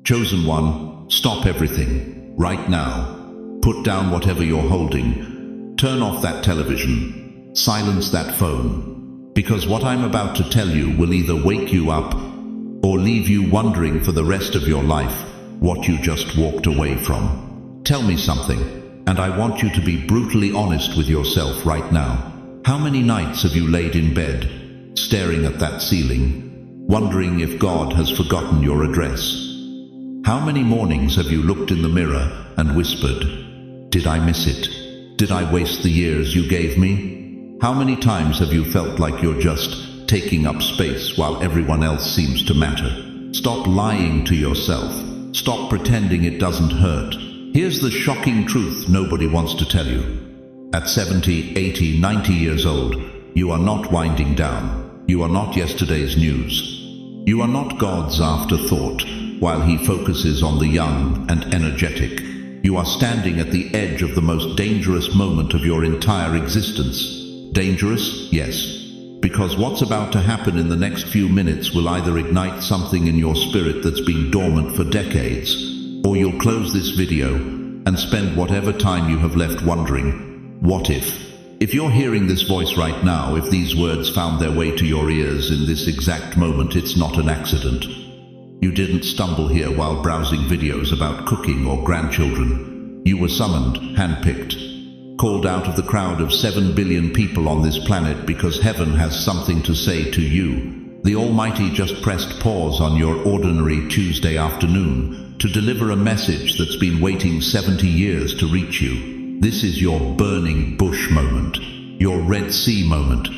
Chosen one, stop everything, right now. Put down whatever you're holding. Turn off that television. Silence that phone. Because what I'm about to tell you will either wake you up or leave you wondering for the rest of your life what you just walked away from. Tell me something, and I want you to be brutally honest with yourself right now. How many nights have you laid in bed, staring at that ceiling, wondering if God has forgotten your address? How many mornings have you looked in the mirror and whispered, "Did I miss it? Did I waste the years you gave me?" How many times have you felt like you're just taking up space while everyone else seems to matter? Stop lying to yourself. Stop pretending it doesn't hurt. Here's the shocking truth nobody wants to tell you. At 70, 80, 90 years old, you are not winding down. You are not yesterday's news. You are not God's afterthought while He focuses on the young and energetic. You are standing at the edge of the most dangerous moment of your entire existence. Dangerous? Yes. Because what's about to happen in the next few minutes will either ignite something in your spirit that's been dormant for decades, or you'll close this video and spend whatever time you have left wondering, what if? If you're hearing this voice right now, if these words found their way to your ears in this exact moment, it's not an accident. You didn't stumble here while browsing videos about cooking or grandchildren. You were summoned, handpicked, called out of the crowd of 7 billion people on this planet because heaven has something to say to you. The Almighty just pressed pause on your ordinary Tuesday afternoon to deliver a message that's been waiting 70 years to reach you. This is your burning bush moment, your Red Sea moment,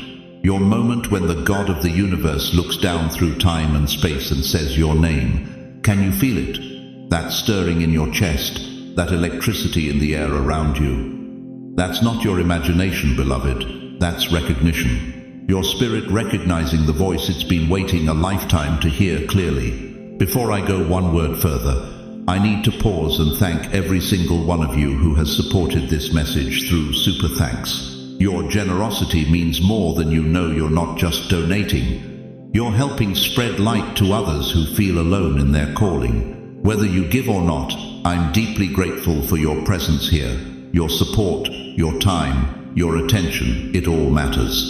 your moment when the God of the universe looks down through time and space and says your name. Can you feel it? That stirring in your chest, that electricity in the air around you. That's not your imagination, beloved. That's recognition. Your spirit recognizing the voice it's been waiting a lifetime to hear clearly. Before I go one word further, I need to pause and thank every single one of you who has supported this message through super thanks. Your generosity means more than you know. You're not just donating. You're helping spread light to others who feel alone in their calling. Whether you give or not, I'm deeply grateful for your presence here. Your support, your time, your attention, it all matters.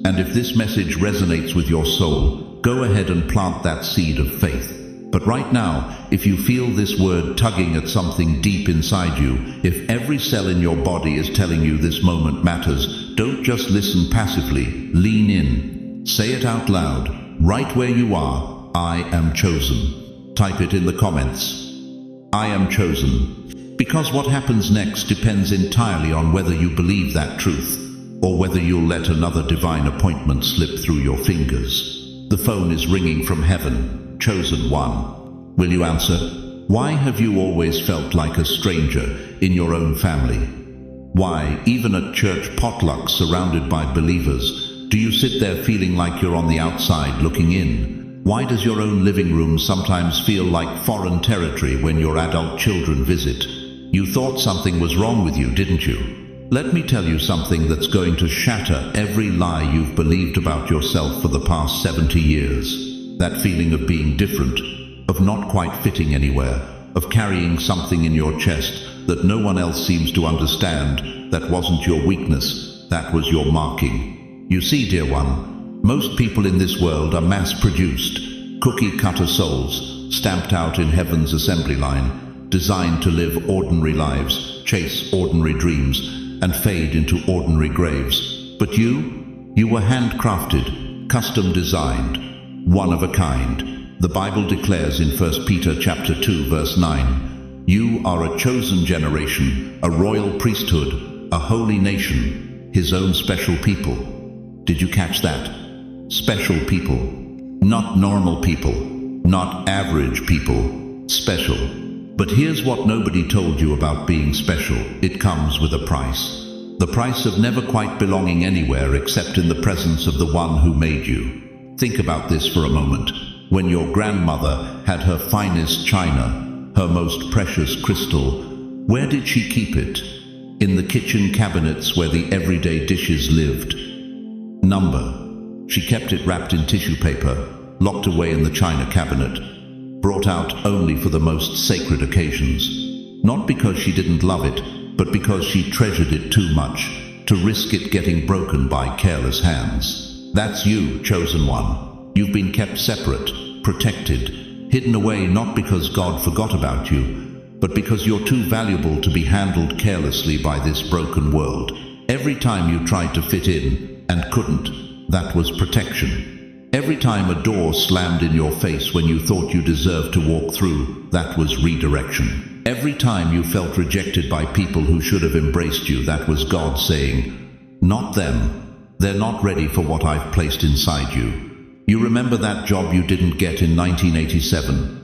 And if this message resonates with your soul, go ahead and plant that seed of faith. But right now, if you feel this word tugging at something deep inside you, if every cell in your body is telling you this moment matters, don't just listen passively, lean in. Say it out loud, right where you are, I am chosen. Type it in the comments. I am chosen. Because what happens next depends entirely on whether you believe that truth, or whether you'll let another divine appointment slip through your fingers. The phone is ringing from heaven. Chosen one. Will you answer? Why have you always felt like a stranger in your own family? Why, even at church potlucks surrounded by believers, do you sit there feeling like you're on the outside looking in? Why does your own living room sometimes feel like foreign territory when your adult children visit? You thought something was wrong with you, didn't you? Let me tell you something that's going to shatter every lie you've believed about yourself for the past 70 years. That feeling of being different, of not quite fitting anywhere, of carrying something in your chest that no one else seems to understand, that wasn't your weakness, that was your marking. You see, dear one, most people in this world are mass-produced, cookie-cutter souls, stamped out in heaven's assembly line, designed to live ordinary lives, chase ordinary dreams, and fade into ordinary graves. But you were handcrafted, custom-designed, one of a kind. The Bible declares in 1 Peter chapter 2 verse 9, you are a chosen generation, a royal priesthood, a holy nation, His own special people. Did you catch that? Special people. Not normal people, not average people, special. But here's what nobody told you about being special. It comes with a price. The price of never quite belonging anywhere except in the presence of the one who made you. Think about this for a moment. When your grandmother had her finest china, her most precious crystal, where did she keep it? In the kitchen cabinets where the everyday dishes lived. Number. She kept it wrapped in tissue paper, locked away in the china cabinet. brought out only for the most sacred occasions. Not because she didn't love it, but because she treasured it too much to risk it getting broken by careless hands. That's you, chosen one. You've been kept separate, protected, hidden away, not because God forgot about you, but because you're too valuable to be handled carelessly by this broken world. Every time you tried to fit in and couldn't, that was protection. Every time a door slammed in your face when you thought you deserved to walk through, that was redirection. Every time you felt rejected by people who should have embraced you, that was God saying, "Not them. They're not ready for what I've placed inside you." You remember that job you didn't get in 1987?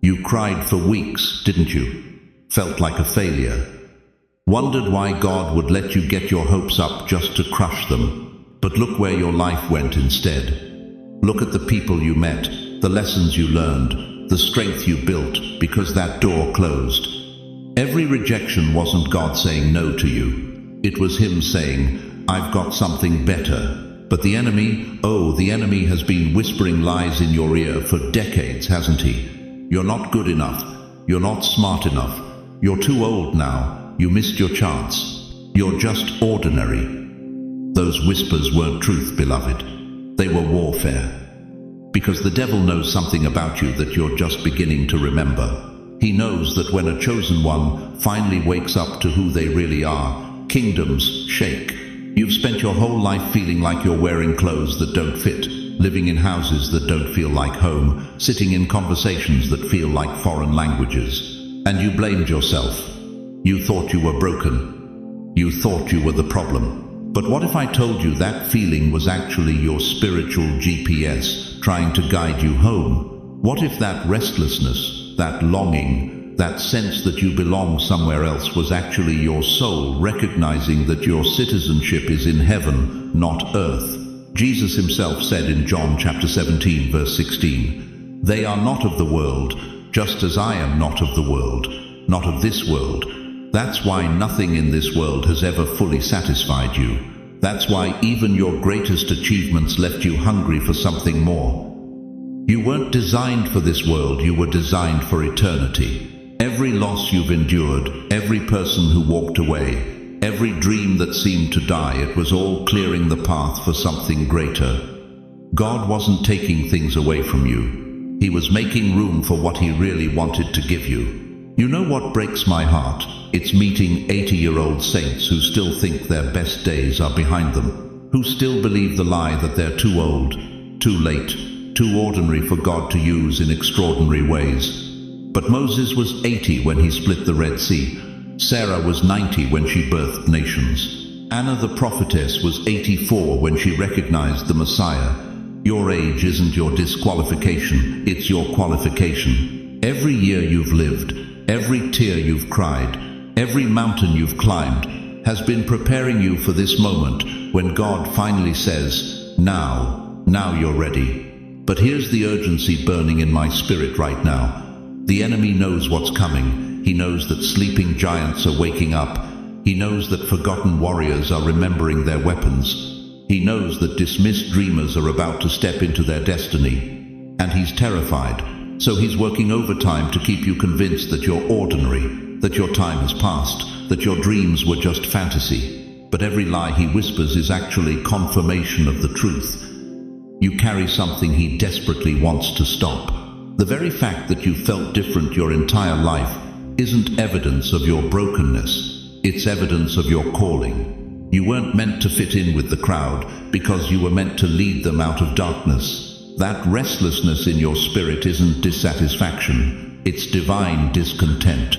You cried for weeks, didn't you? Felt like a failure. Wondered why God would let you get your hopes up just to crush them. But look where your life went instead. Look at the people you met, the lessons you learned, the strength you built because that door closed. Every rejection wasn't God saying no to you. It was Him saying, "I've got something better." But the enemy has been whispering lies in your ear for decades, hasn't he? You're not good enough. You're not smart enough. You're too old now. You missed your chance. You're just ordinary. Those whispers weren't truth, beloved. They were warfare. Because the devil knows something about you that you're just beginning to remember. He knows that when a chosen one finally wakes up to who they really are, kingdoms shake. You've spent your whole life feeling like you're wearing clothes that don't fit, living in houses that don't feel like home, sitting in conversations that feel like foreign languages. And you blamed yourself. You thought you were broken. You thought you were the problem. But what if I told you that feeling was actually your spiritual GPS trying to guide you home? What if that restlessness, that longing, that sense that you belong somewhere else was actually your soul recognizing that your citizenship is in heaven, not earth? Jesus himself said in John chapter 17, verse 16, "They are not of the world, just as I am not of the world, not of this world." That's why nothing in this world has ever fully satisfied you. That's why even your greatest achievements left you hungry for something more. You weren't designed for this world, you were designed for eternity. Every loss you've endured, every person who walked away, every dream that seemed to die, it was all clearing the path for something greater. God wasn't taking things away from you. He was making room for what He really wanted to give you. You know what breaks my heart? It's meeting 80-year-old saints who still think their best days are behind them, who still believe the lie that they're too old, too late, too ordinary for God to use in extraordinary ways. But Moses was 80 when he split the Red Sea. Sarah was 90 when she birthed nations. Anna the prophetess was 84 when she recognized the Messiah. Your age isn't your disqualification, it's your qualification. Every year you've lived, every tear you've cried, every mountain you've climbed has been preparing you for this moment when God finally says, now you're ready. But here's the urgency burning in my spirit right now. The enemy knows what's coming. He knows that sleeping giants are waking up. He knows that forgotten warriors are remembering their weapons. He knows that dismissed dreamers are about to step into their destiny. And he's terrified. So he's working overtime to keep you convinced that you're ordinary, that your time has passed, that your dreams were just fantasy. But every lie he whispers is actually confirmation of the truth. You carry something he desperately wants to stop. The very fact that you felt different your entire life isn't evidence of your brokenness. It's evidence of your calling. You weren't meant to fit in with the crowd because you were meant to lead them out of darkness. That restlessness in your spirit isn't dissatisfaction, it's divine discontent.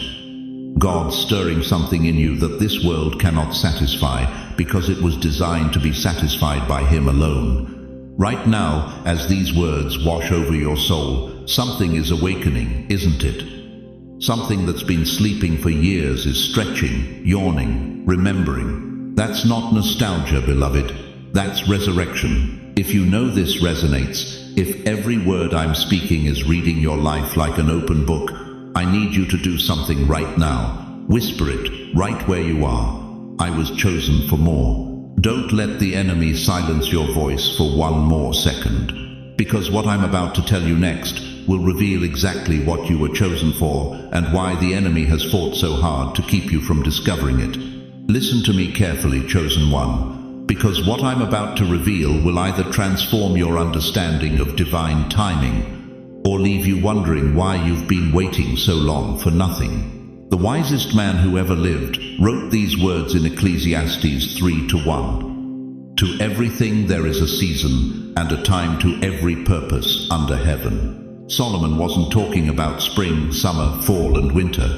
God stirring something in you that this world cannot satisfy because it was designed to be satisfied by Him alone. Right now, as these words wash over your soul, something is awakening, isn't it? Something that's been sleeping for years is stretching, yawning, remembering. That's not nostalgia, beloved. That's resurrection. If you know this resonates, if every word I'm speaking is reading your life like an open book, I need you to do something right now. Whisper it, right where you are. I was chosen for more. Don't let the enemy silence your voice for one more second. Because what I'm about to tell you next will reveal exactly what you were chosen for and why the enemy has fought so hard to keep you from discovering it. Listen to me carefully, chosen one, because what I'm about to reveal will either transform your understanding of divine timing or leave you wondering why you've been waiting so long for nothing. The wisest man who ever lived wrote these words in Ecclesiastes 3:1. To everything there is a season and a time to every purpose under heaven. Solomon wasn't talking about spring, summer, fall, and winter.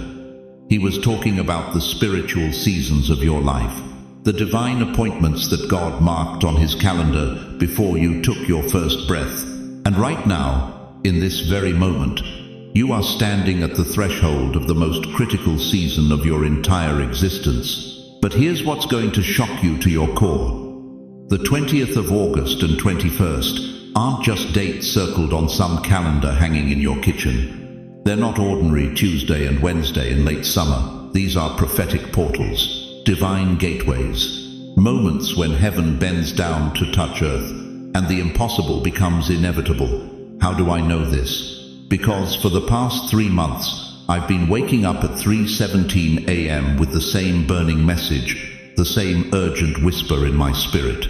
He was talking about the spiritual seasons of your life, the divine appointments that God marked on his calendar before you took your first breath. And right now, in this very moment, you are standing at the threshold of the most critical season of your entire existence. But here's what's going to shock you to your core. The 20th of August and 21st aren't just dates circled on some calendar hanging in your kitchen. They're not ordinary Tuesday and Wednesday in late summer. These are prophetic portals, divine gateways, moments when heaven bends down to touch earth and the impossible becomes inevitable. How do I know this? Because for the past 3 months, I've been waking up at 3:17 a.m. with the same burning message, the same urgent whisper in my spirit.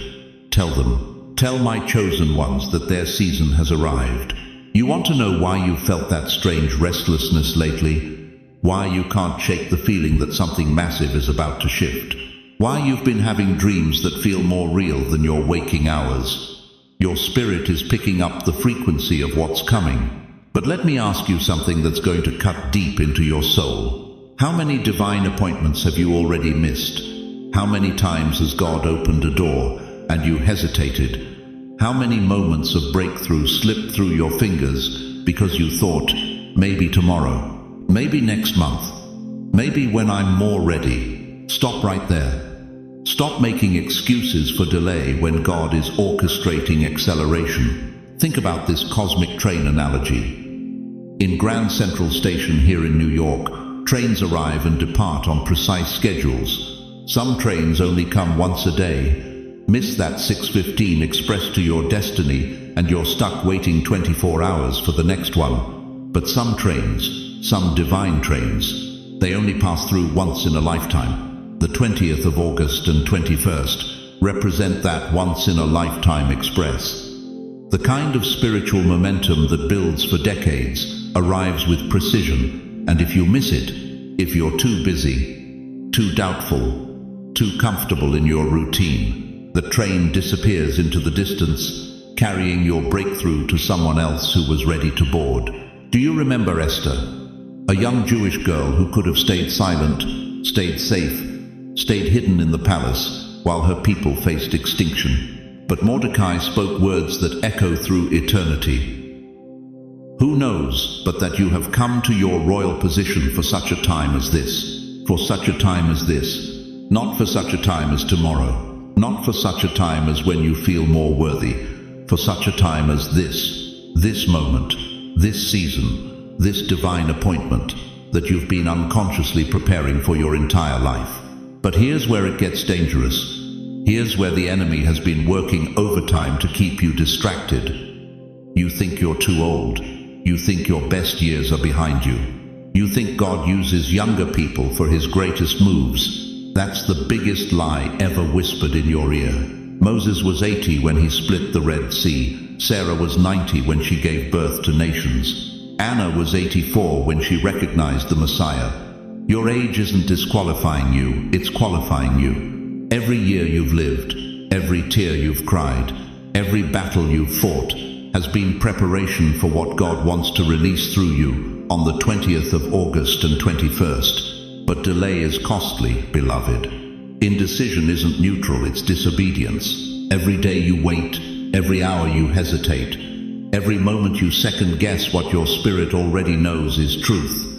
Tell them, tell my chosen ones that their season has arrived. You want to know why you felt that strange restlessness lately? Why you can't shake the feeling that something massive is about to shift? Why you've been having dreams that feel more real than your waking hours? Your spirit is picking up the frequency of what's coming. But let me ask you something that's going to cut deep into your soul. How many divine appointments have you already missed? How many times has God opened a door and you hesitated? How many moments of breakthrough slipped through your fingers because you thought, maybe tomorrow, maybe next month, maybe when I'm more ready? Stop right there. Stop making excuses for delay when God is orchestrating acceleration. Think about this cosmic train analogy. In Grand Central Station here in New York, trains arrive and depart on precise schedules. Some trains only come once a day. Miss that 6:15 express to your destiny and you're stuck waiting 24 hours for the next one. But some trains, some divine trains, they only pass through once in a lifetime. The 20th of August and 21st represent that once-in-a-lifetime express. The kind of spiritual momentum that builds for decades arrives with precision, and if you miss it, if you're too busy, too doubtful, too comfortable in your routine, the train disappears into the distance, carrying your breakthrough to someone else who was ready to board. Do you remember Esther, a young Jewish girl who could have stayed silent, stayed safe, stayed hidden in the palace while her people faced extinction? But Mordecai spoke words that echo through eternity. Who knows but that you have come to your royal position for such a time as this, for such a time as this, not for such a time as tomorrow, not for such a time as when you feel more worthy, for such a time as this moment, this season, this divine appointment that you've been unconsciously preparing for your entire life. But here's where it gets dangerous. Here's where the enemy has been working overtime to keep you distracted. You think you're too old. You think your best years are behind you. You think God uses younger people for his greatest moves. That's the biggest lie ever whispered in your ear. Moses was 80 when he split the Red Sea. Sarah was 90 when she gave birth to nations. Anna was 84 when she recognized the Messiah. Your age isn't disqualifying you, it's qualifying you. Every year you've lived, every tear you've cried, every battle you've fought has been preparation for what God wants to release through you on the 20th of August and 21st. But delay is costly, beloved. Indecision isn't neutral, it's disobedience. Every day you wait, every hour you hesitate, every moment you second-guess what your spirit already knows is truth.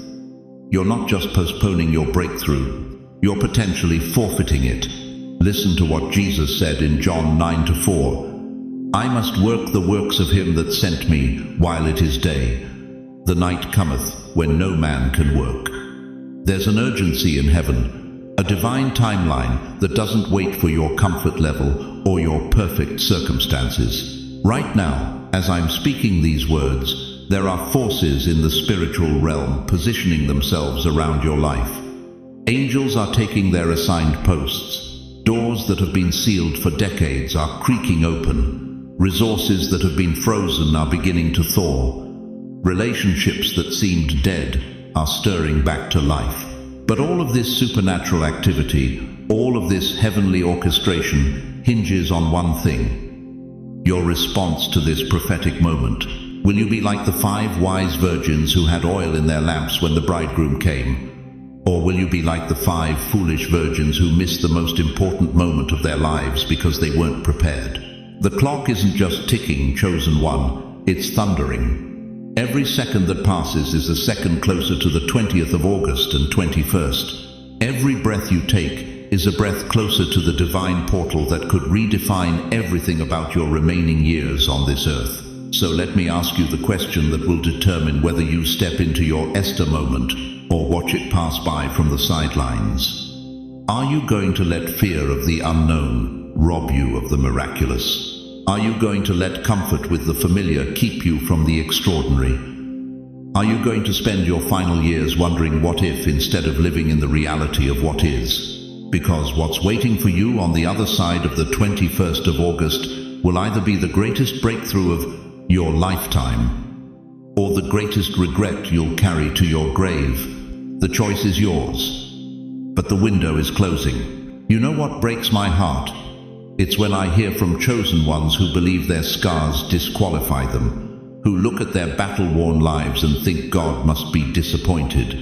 You're not just postponing your breakthrough, you're potentially forfeiting it. Listen to what Jesus said in John 9:4. I must work the works of him that sent me while it is day. The night cometh when no man can work. There's an urgency in heaven, a divine timeline that doesn't wait for your comfort level or your perfect circumstances. Right now, as I'm speaking these words, there are forces in the spiritual realm positioning themselves around your life. Angels are taking their assigned posts. Doors that have been sealed for decades are creaking open. Resources that have been frozen are beginning to thaw. Relationships that seemed dead are stirring back to life. But all of this supernatural activity, all of this heavenly orchestration, hinges on one thing: your response to this prophetic moment. Will you be like the 5 wise virgins who had oil in their lamps when the bridegroom came? Or will you be like the 5 foolish virgins who missed the most important moment of their lives because they weren't prepared? The clock isn't just ticking, chosen one, it's thundering. Every second that passes is a second closer to the 20th of August and 21st. Every breath you take is a breath closer to the divine portal that could redefine everything about your remaining years on this earth. So let me ask you the question that will determine whether you step into your Esther moment or watch it pass by from the sidelines. Are you going to let fear of the unknown rob you of the miraculous? Are you going to let comfort with the familiar keep you from the extraordinary? Are you going to spend your final years wondering what if instead of living in the reality of what is? Because what's waiting for you on the other side of the 21st of August will either be the greatest breakthrough of your lifetime, or the greatest regret you'll carry to your grave. The choice is yours. But the window is closing. You know what breaks my heart? It's when I hear from chosen ones who believe their scars disqualify them, who look at their battle-worn lives and think God must be disappointed,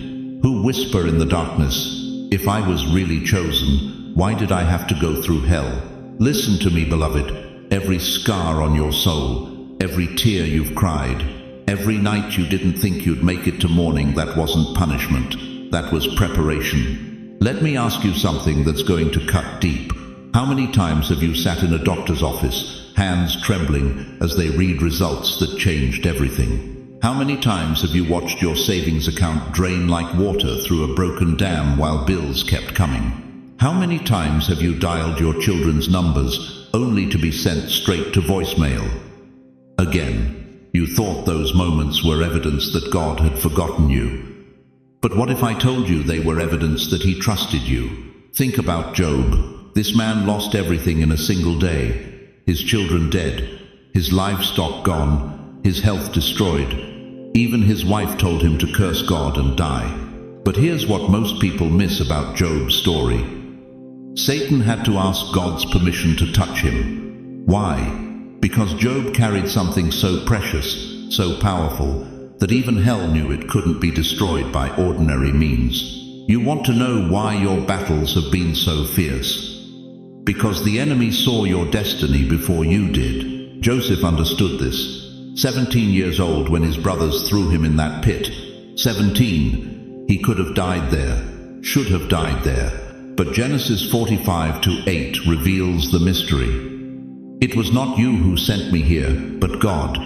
who whisper in the darkness, "If I was really chosen, why did I have to go through hell?" Listen to me, beloved. Every scar on your soul, every tear you've cried, every night you didn't think you'd make it to morning, that wasn't punishment, that was preparation. Let me ask you something that's going to cut deep. How many times have you sat in a doctor's office, hands trembling as they read results that changed everything? How many times have you watched your savings account drain like water through a broken dam while bills kept coming? How many times have you dialed your children's numbers only to be sent straight to voicemail? Again, you thought those moments were evidence that God had forgotten you. But what if I told you they were evidence that he trusted you? Think about Job. This man lost everything in a single day. His children dead, his livestock gone, his health destroyed. Even his wife told him to curse God and die. But here's what most people miss about Job's story. Satan had to ask God's permission to touch him. Why? Because Job carried something so precious, so powerful, that even hell knew it couldn't be destroyed by ordinary means. You want to know why your battles have been so fierce? Because the enemy saw your destiny before you did. Joseph understood this. 17 years old when his brothers threw him in that pit. 17. He could have died there, should have died there. But Genesis 45:8 reveals the mystery. It was not you who sent me here, but God.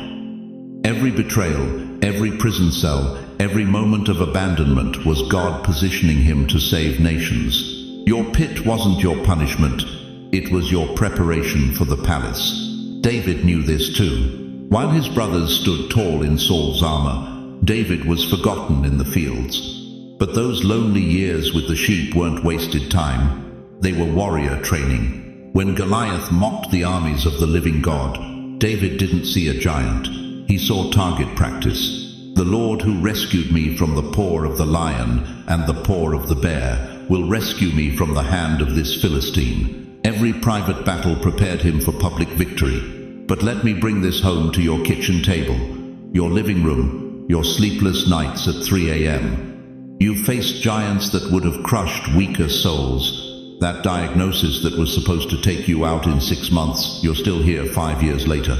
Every betrayal, every prison cell, every moment of abandonment was God positioning him to save nations. Your pit wasn't your punishment, it was your preparation for the palace. David knew this too. While his brothers stood tall in Saul's armor, David was forgotten in the fields. But those lonely years with the sheep weren't wasted time. They were warrior training. When Goliath mocked the armies of the living God, David didn't see a giant. He saw target practice. The Lord who rescued me from the paw of the lion and the paw of the bear will rescue me from the hand of this Philistine. Every private battle prepared him for public victory. But let me bring this home to your kitchen table, your living room, your sleepless nights at 3 a.m. You faced giants that would have crushed weaker souls. That diagnosis that was supposed to take you out in 6 months, you're still here 5 years later.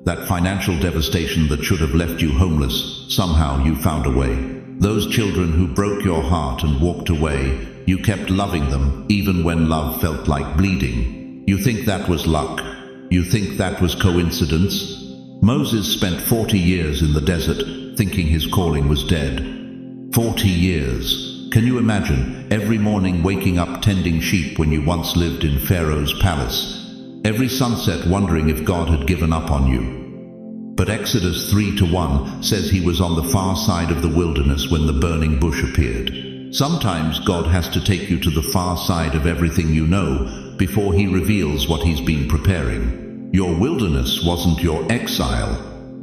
That financial devastation that should have left you homeless, somehow you found a way. Those children who broke your heart and walked away, you kept loving them even when love felt like bleeding. You think that was luck? You think that was coincidence? Moses spent 40 years in the desert thinking his calling was dead. 40 years. Can you imagine every morning waking up tending sheep when you once lived in Pharaoh's palace? Every sunset wondering if God had given up on you. But Exodus 3:1 says he was on the far side of the wilderness when the burning bush appeared. Sometimes God has to take you to the far side of everything you know before he reveals what he's been preparing. Your wilderness wasn't your exile,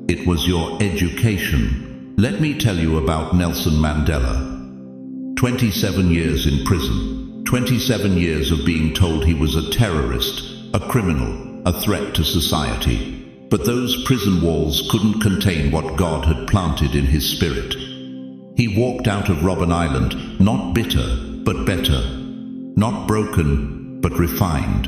it was your education. Let me tell you about Nelson Mandela. 27 years in prison. 27 years of being told he was a terrorist, a criminal, a threat to society. But those prison walls couldn't contain what God had planted in his spirit. He walked out of Robben Island, not bitter, but better. Not broken, but refined.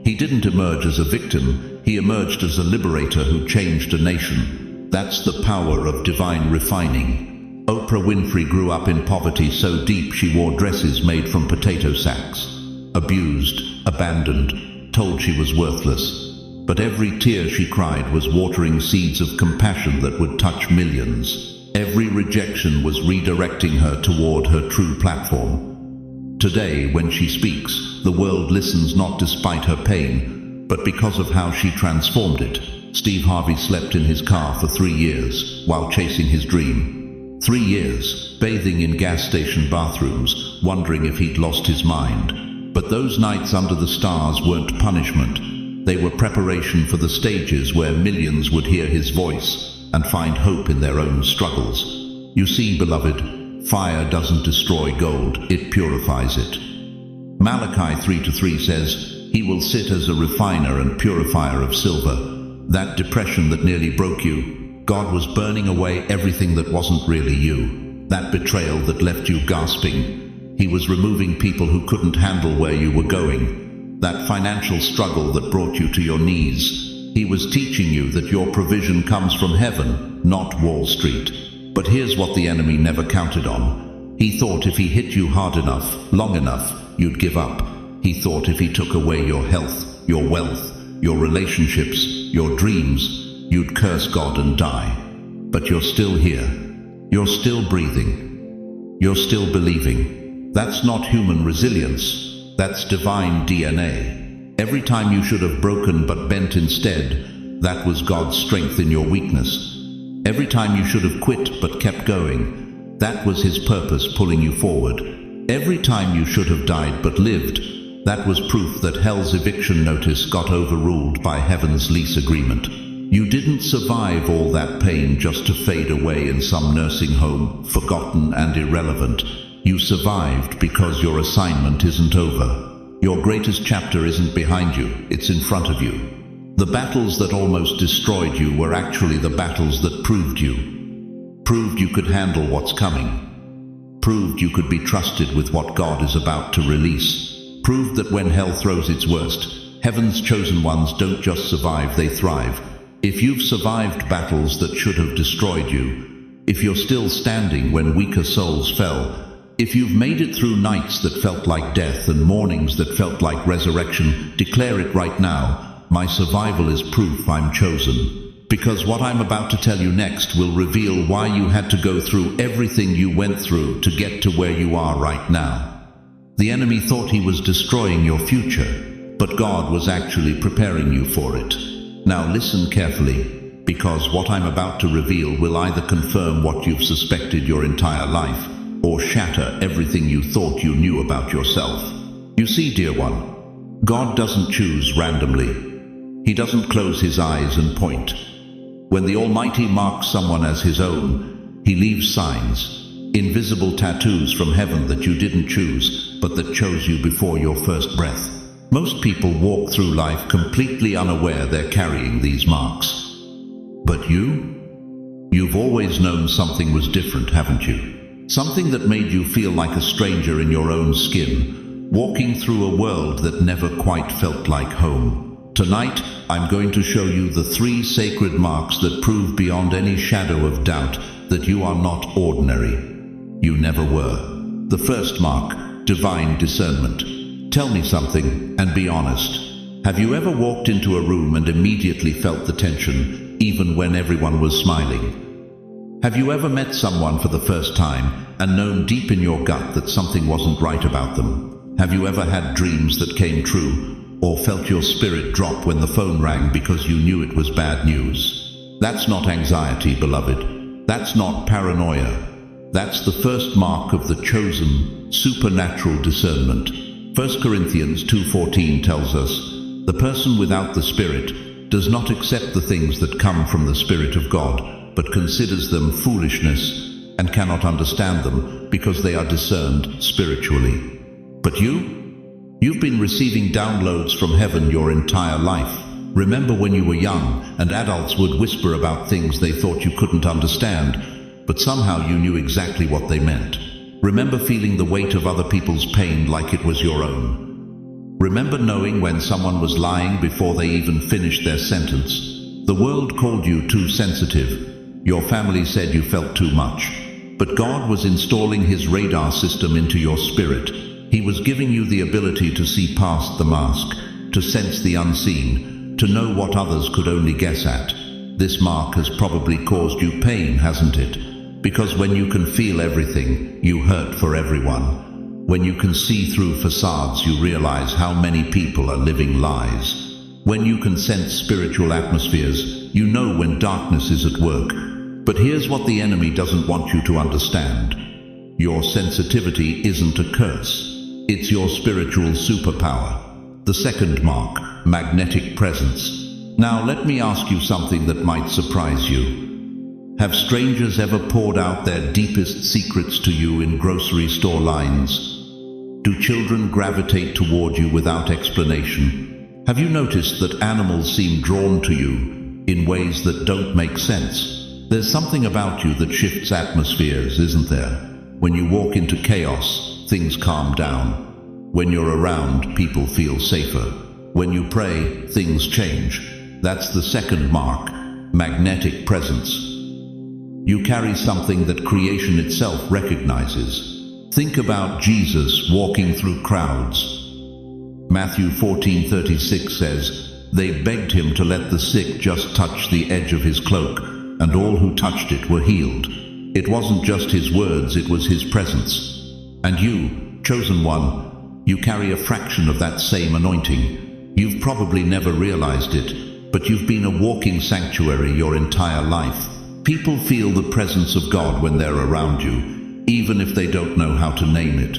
He didn't emerge as a victim, he emerged as a liberator who changed a nation. That's the power of divine refining. Oprah Winfrey grew up in poverty so deep she wore dresses made from potato sacks. Abused, abandoned, told she was worthless. But every tear she cried was watering seeds of compassion that would touch millions. Every rejection was redirecting her toward her true platform. Today, when she speaks, the world listens not despite her pain, but because of how she transformed it. Steve Harvey slept in his car for 3 years while chasing his dream. 3 years, bathing in gas station bathrooms, wondering if he'd lost his mind. But those nights under the stars weren't punishment. They were preparation for the stages where millions would hear his voice and find hope in their own struggles. You see, beloved, fire doesn't destroy gold, it purifies it. Malachi 3:3 says, he will sit as a refiner and purifier of silver. That depression that nearly broke you, God was burning away everything that wasn't really you. That betrayal that left you gasping, he was removing people who couldn't handle where you were going. That financial struggle that brought you to your knees, he was teaching you that your provision comes from heaven, not Wall Street. But here's what the enemy never counted on. He thought if he hit you hard enough, long enough, you'd give up. He thought if he took away your health, your wealth, your relationships, your dreams, you'd curse God and die. But you're still here. You're still breathing. You're still believing. That's not human resilience. That's divine DNA. Every time you should have broken but bent instead, that was God's strength in your weakness. Every time you should have quit but kept going, that was his purpose pulling you forward. Every time you should have died but lived, that was proof that hell's eviction notice got overruled by heaven's lease agreement. You didn't survive all that pain just to fade away in some nursing home, forgotten and irrelevant. You survived because your assignment isn't over. Your greatest chapter isn't behind you, it's in front of you. The battles that almost destroyed you were actually the battles that proved you. Proved you could handle what's coming. Proved you could be trusted with what God is about to release. Proved that when hell throws its worst, heaven's chosen ones don't just survive, they thrive. If you've survived battles that should have destroyed you, if you're still standing when weaker souls fell, if you've made it through nights that felt like death and mornings that felt like resurrection, declare it right now. My survival is proof I'm chosen. Because what I'm about to tell you next will reveal why you had to go through everything you went through to get to where you are right now. The enemy thought he was destroying your future, but God was actually preparing you for it. Now listen carefully, because what I'm about to reveal will either confirm what you've suspected your entire life, or shatter everything you thought you knew about yourself. You see, dear one, God doesn't choose randomly. He doesn't close his eyes and point. When the Almighty marks someone as his own, he leaves signs, invisible tattoos from heaven that you didn't choose, but that chose you before your first breath. Most people walk through life completely unaware they're carrying these marks. But you've always known something was different, haven't you? Something that made you feel like a stranger in your own skin, walking through a world that never quite felt like home. Tonight, I'm going to show you the 3 sacred marks that prove beyond any shadow of doubt that you are not ordinary. You never were. The first mark, divine discernment. Tell me something, and be honest. Have you ever walked into a room and immediately felt the tension, even when everyone was smiling? Have you ever met someone for the first time and known deep in your gut that something wasn't right about them? Have you ever had dreams that came true, or felt your spirit drop when the phone rang because you knew it was bad news? That's not anxiety, beloved. That's not paranoia. That's the first mark of the chosen, supernatural discernment. 1 Corinthians 2:14 tells us, "The person without the Spirit does not accept the things that come from the Spirit of God, but considers them foolishness and cannot understand them because they are discerned spiritually." But you've been receiving downloads from heaven your entire life. Remember when you were young and adults would whisper about things they thought you couldn't understand, but somehow you knew exactly what they meant. Remember feeling the weight of other people's pain like it was your own. Remember knowing when someone was lying before they even finished their sentence. The world called you too sensitive. Your family said you felt too much. But God was installing His radar system into your spirit. He was giving you the ability to see past the mask, to sense the unseen, to know what others could only guess at. This mark has probably caused you pain, hasn't it? Because when you can feel everything, you hurt for everyone. When you can see through facades, you realize how many people are living lies. When you can sense spiritual atmospheres, you know when darkness is at work. But here's what the enemy doesn't want you to understand. Your sensitivity isn't a curse. It's your spiritual superpower. The second mark, magnetic presence. Now let me ask you something that might surprise you. Have strangers ever poured out their deepest secrets to you in grocery store lines? Do children gravitate toward you without explanation? Have you noticed that animals seem drawn to you in ways that don't make sense? There's something about you that shifts atmospheres, isn't there? When you walk into chaos, things calm down. When you're around, people feel safer. When you pray, things change. That's the second mark, magnetic presence. You carry something that creation itself recognizes. Think about Jesus walking through crowds. Matthew 14:36 says, "They begged him to let the sick just touch the edge of his cloak, and all who touched it were healed." It wasn't just his words, it was his presence. And you, chosen one, you carry a fraction of that same anointing. You've probably never realized it, but you've been a walking sanctuary your entire life. People feel the presence of God when they're around you, even if they don't know how to name it.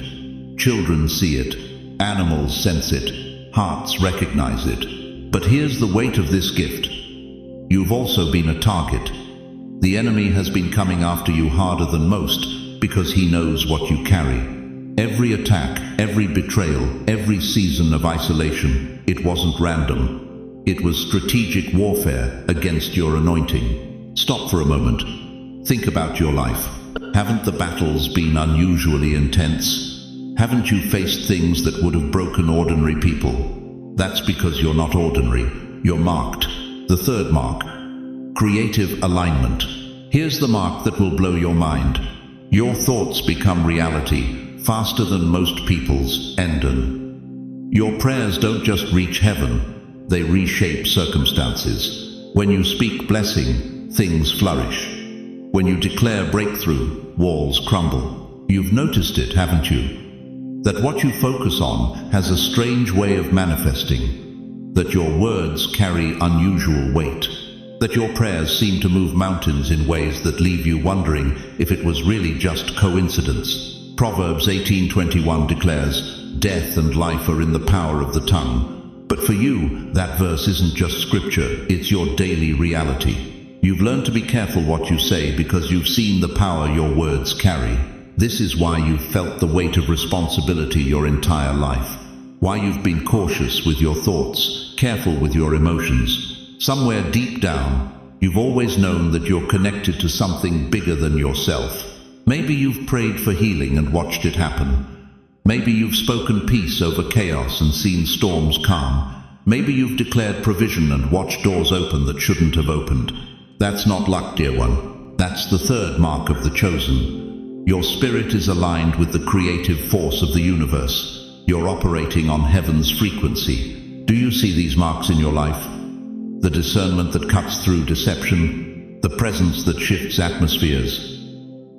Children see it, animals sense it, hearts recognize it. But here's the weight of this gift. You've also been a target. The enemy has been coming after you harder than most because he knows what you carry. Every attack, every betrayal, every season of isolation, it wasn't random. It was strategic warfare against your anointing. Stop for a moment. Think about your life. Haven't the battles been unusually intense? Haven't you faced things that would have broken ordinary people? That's because you're not ordinary. You're marked. The third mark, creative alignment. Here's the mark that will blow your mind. Your thoughts become reality faster than most people's. Enden. Your prayers don't just reach heaven, they reshape circumstances. When you speak blessing, things flourish. When you declare breakthrough, walls crumble. You've noticed it, haven't you? That what you focus on has a strange way of manifesting. That your words carry unusual weight. That your prayers seem to move mountains in ways that leave you wondering if it was really just coincidence. Proverbs 18:21 declares, "Death and life are in the power of the tongue." But for you, that verse isn't just scripture, it's your daily reality. You've learned to be careful what you say because you've seen the power your words carry. This is why you've felt the weight of responsibility your entire life. Why you've been cautious with your thoughts, careful with your emotions. Somewhere deep down, you've always known that you're connected to something bigger than yourself. Maybe you've prayed for healing and watched it happen. Maybe you've spoken peace over chaos and seen storms calm. Maybe you've declared provision and watched doors open that shouldn't have opened. That's not luck, dear one. That's the third mark of the chosen. Your spirit is aligned with the creative force of the universe. You're operating on heaven's frequency. Do you see these marks in your life? The discernment that cuts through deception, the presence that shifts atmospheres,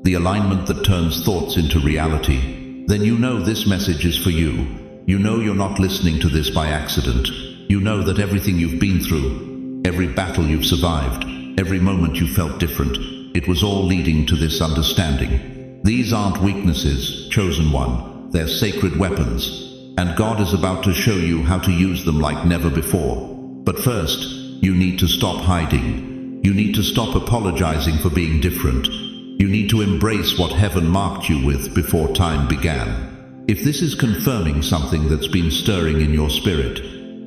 the alignment that turns thoughts into reality. Then you know this message is for you. You know you're not listening to this by accident. You know that everything you've been through, every battle you've survived, Every moment you felt different. It was all leading to this understanding. These aren't weaknesses, chosen one. They're sacred weapons. And God is about to show you how to use them like never before. But first, you need to stop hiding. You need to stop apologizing for being different. You need to embrace what heaven marked you with before time began. If this is confirming something that's been stirring in your spirit,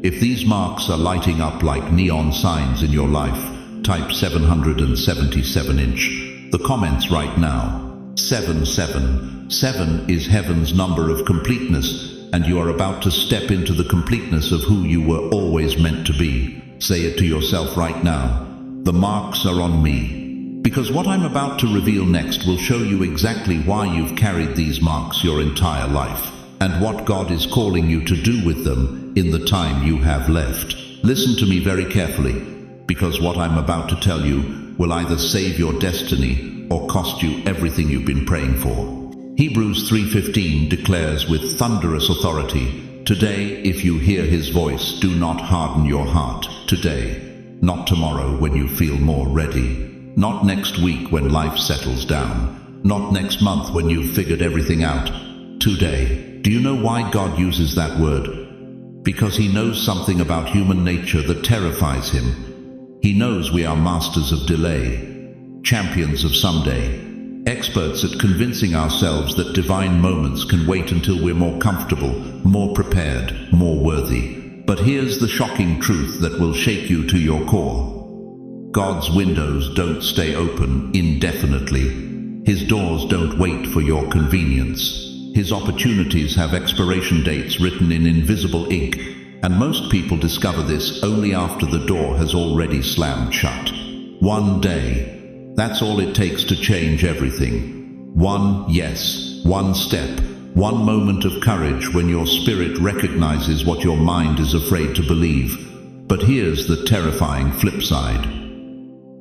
if these marks are lighting up like neon signs in your life, type 777 the comments right now. 777 is heaven's number of completeness, and you are about to step into the completeness of who you were always meant to be. Say it to yourself right now. The marks are on me. Because what I'm about to reveal next will show you exactly why you've carried these marks your entire life, and what God is calling you to do with them in the time you have left. Listen to me very carefully, because what I'm about to tell you will either save your destiny or cost you everything you've been praying for. Hebrews 3:15 declares with thunderous authority, "Today, if you hear his voice, do not harden your heart." Today, not tomorrow when you feel more ready, not next week when life settles down, not next month when you've figured everything out. Today. Do you know why God uses that word? Because he knows something about human nature that terrifies him. He knows we are masters of delay, champions of someday, experts at convincing ourselves that divine moments can wait until we're more comfortable, more prepared, more worthy. But here's the shocking truth that will shake you to your core. God's windows don't stay open indefinitely. His doors don't wait for your convenience. His opportunities have expiration dates written in invisible ink, and most people discover this only after the door has already slammed shut. One day. That's all it takes to change everything. One step, one moment of courage when your spirit recognizes what your mind is afraid to believe. But here's the terrifying flip side.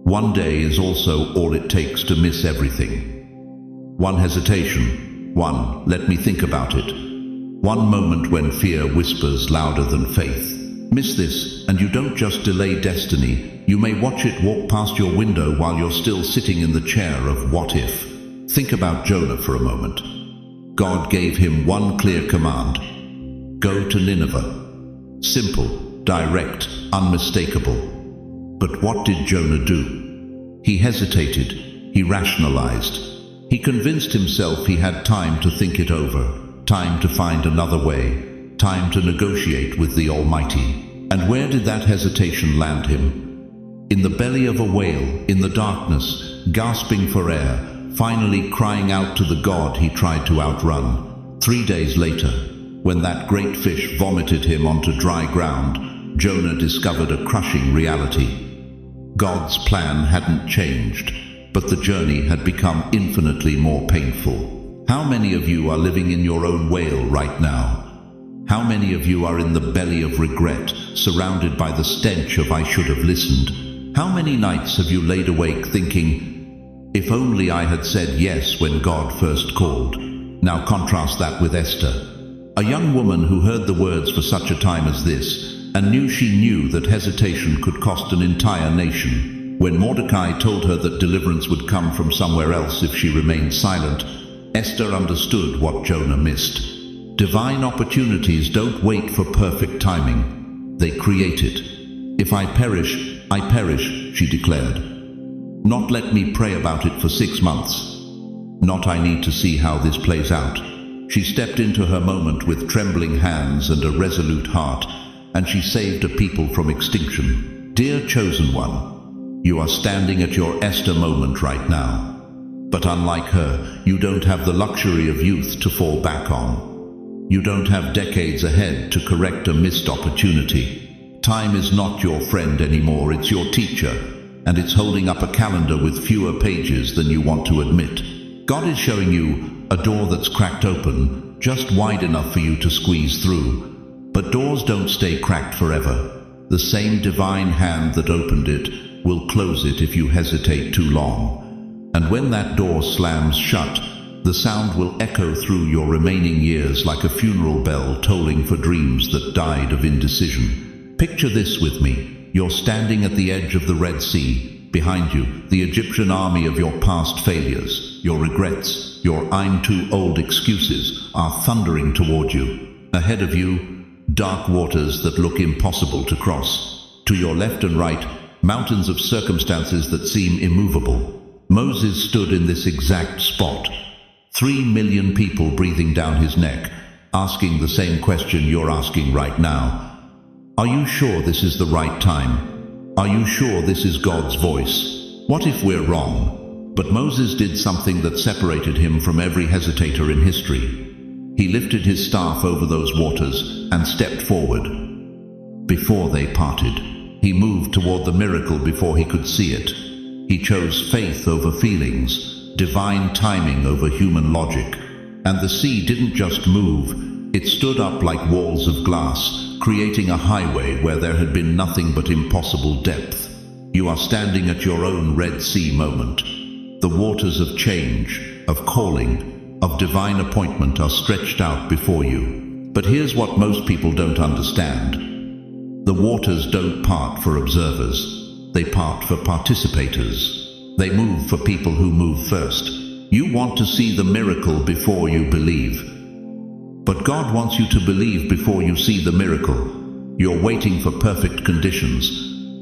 One day is also all it takes to miss everything. One hesitation. One, let me think about it. One moment when fear whispers louder than faith. Miss this, and you don't just delay destiny, you may watch it walk past your window while you're still sitting in the chair of what if. Think about Jonah for a moment. God gave him one clear command. Go to Nineveh. Simple, direct, unmistakable. But what did Jonah do? He hesitated. He rationalized. He convinced himself he had time to think it over, time to find another way, time to negotiate with the Almighty. And where did that hesitation land him? In the belly of a whale, in the darkness, gasping for air, finally crying out to the God he tried to outrun. 3 days later, when that great fish vomited him onto dry ground, Jonah discovered a crushing reality. God's plan hadn't changed, but the journey had become infinitely more painful. How many of you are living in your own whale right now? How many of you are in the belly of regret, surrounded by the stench of "I should have listened"? How many nights have you laid awake thinking, "If only I had said yes when God first called"? Now contrast that with Esther, a young woman who heard the words for such a time as this, and knew that hesitation could cost an entire nation. When Mordecai told her that deliverance would come from somewhere else if she remained silent, Esther understood what Jonah missed. Divine opportunities don't wait for perfect timing. They create it. "If I perish, I perish," she declared. Not "let me pray about it for 6 months." Not "I need to see how this plays out." She stepped into her moment with trembling hands and a resolute heart, and she saved a people from extinction. Dear chosen one, you are standing at your Esther moment right now. But unlike her, you don't have the luxury of youth to fall back on. You don't have decades ahead to correct a missed opportunity. Time is not your friend anymore, it's your teacher, and it's holding up a calendar with fewer pages than you want to admit. God is showing you a door that's cracked open, just wide enough for you to squeeze through. But doors don't stay cracked forever. The same divine hand that opened it will close it if you hesitate too long. And when that door slams shut, the sound will echo through your remaining years like a funeral bell tolling for dreams that died of indecision. Picture this with me. You're standing at the edge of the Red Sea, Behind you, the Egyptian army of your past failures, your regrets, your "I'm too old" excuses are thundering toward you. Ahead of you, dark waters that look impossible to cross. To your left and right, mountains of circumstances that seem immovable. Moses stood in this exact spot. 3 million people breathing down his neck, asking the same question you're asking right now. Are you sure this is the right time? Are you sure this is God's voice? What if we're wrong? But Moses did something that separated him from every hesitator in history. He lifted his staff over those waters and stepped forward. Before they parted, he moved toward the miracle before he could see it. He chose faith over feelings, divine timing over human logic. And the sea didn't just move, it stood up like walls of glass, creating a highway where there had been nothing but impossible depth. You are standing at your own Red Sea moment. The waters of change, of calling, of divine appointment are stretched out before you. But here's what most people don't understand. The waters don't part for observers. They part for participators. They move for people who move first. You want to see the miracle before you believe. But God wants you to believe before you see the miracle. You're waiting for perfect conditions,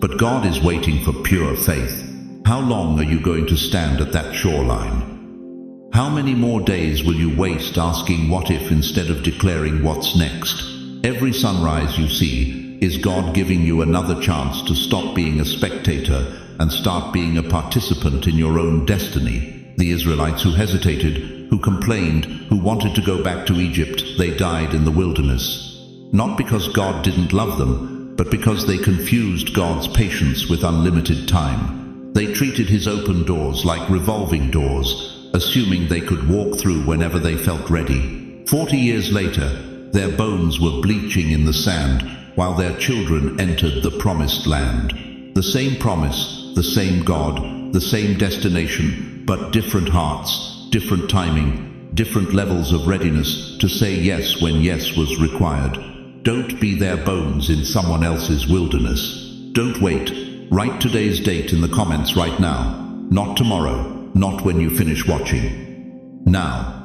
but God is waiting for pure faith. How long are you going to stand at that shoreline? How many more days will you waste asking what if instead of declaring what's next? Every sunrise you see is God giving you another chance to stop being a spectator and start being a participant in your own destiny. The Israelites who hesitated, who complained, who wanted to go back to Egypt, they died in the wilderness. Not because God didn't love them, but because they confused God's patience with unlimited time. They treated his open doors like revolving doors, assuming they could walk through whenever they felt ready. 40 years later, their bones were bleaching in the sand, while their children entered the promised land. The same promise, the same God, the same destination, but different hearts, different timing, different levels of readiness to say yes when yes was required. Don't be their bones in someone else's wilderness. Don't wait. Write today's date in the comments right now. Not tomorrow, not when you finish watching. Now.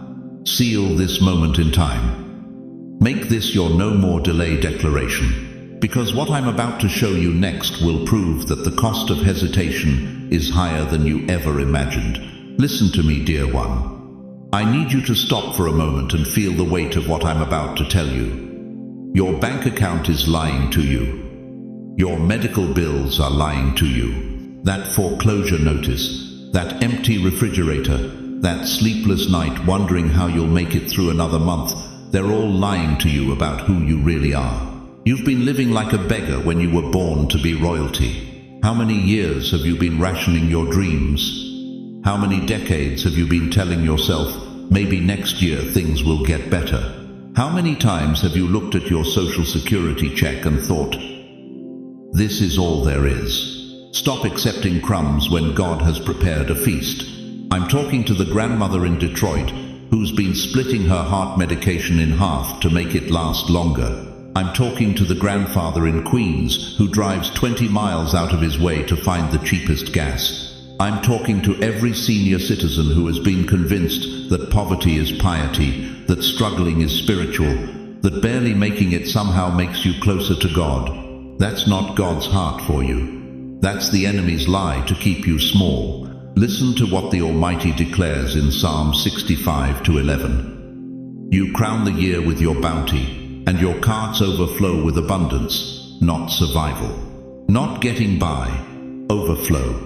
Seal this moment in time. Make this your no more delay declaration. Because what I'm about to show you next will prove that the cost of hesitation is higher than you ever imagined. Listen to me, dear one. I need you to stop for a moment and feel the weight of what I'm about to tell you. Your bank account is lying to you. Your medical bills are lying to you. That foreclosure notice, that empty refrigerator, that sleepless night wondering how you'll make it through another month, they're all lying to you about who you really are. You've been living like a beggar when you were born to be royalty. How many years have you been rationing your dreams? How many decades have you been telling yourself, maybe next year things will get better? How many times have you looked at your social security check and thought, this is all there is? Stop accepting crumbs when God has prepared a feast. I'm talking to the grandmother in Detroit who's been splitting her heart medication in half to make it last longer. I'm talking to the grandfather in Queens who drives 20 miles out of his way to find the cheapest gas. I'm talking to every senior citizen who has been convinced that poverty is piety, that struggling is spiritual, that barely making it somehow makes you closer to God. That's not God's heart for you. That's the enemy's lie to keep you small. Listen to what the Almighty declares in Psalm 65:11. You crown the year with your bounty, and your carts overflow with abundance, not survival. Not getting by, overflow.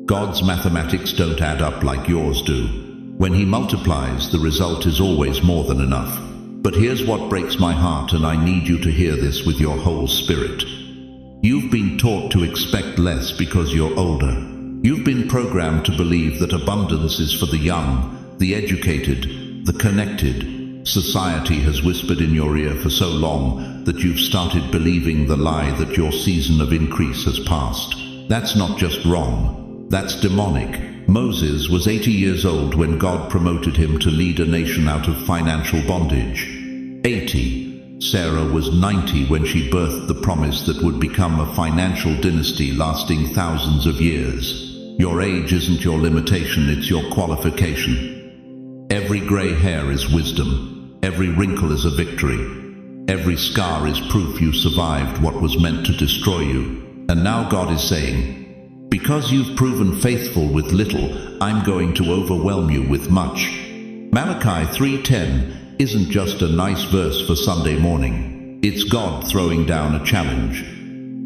God's mathematics don't add up like yours do. When he multiplies, the result is always more than enough. But here's what breaks my heart, and I need you to hear this with your whole spirit. You've been taught to expect less because you're older. You've been programmed to believe that abundance is for the young, the educated, the connected. Society has whispered in your ear for so long that you've started believing the lie that your season of increase has passed. That's not just wrong. That's demonic. Moses was 80 years old when God promoted him to lead a nation out of financial bondage. 80. Sarah was 90 when she birthed the promise that would become a financial dynasty lasting thousands of years. Your age isn't your limitation, it's your qualification. Every gray hair is wisdom. Every wrinkle is a victory. Every scar is proof you survived what was meant to destroy you. And now God is saying, because you've proven faithful with little, I'm going to overwhelm you with much. Malachi 3:10 isn't just a nice verse for Sunday morning. It's God throwing down a challenge.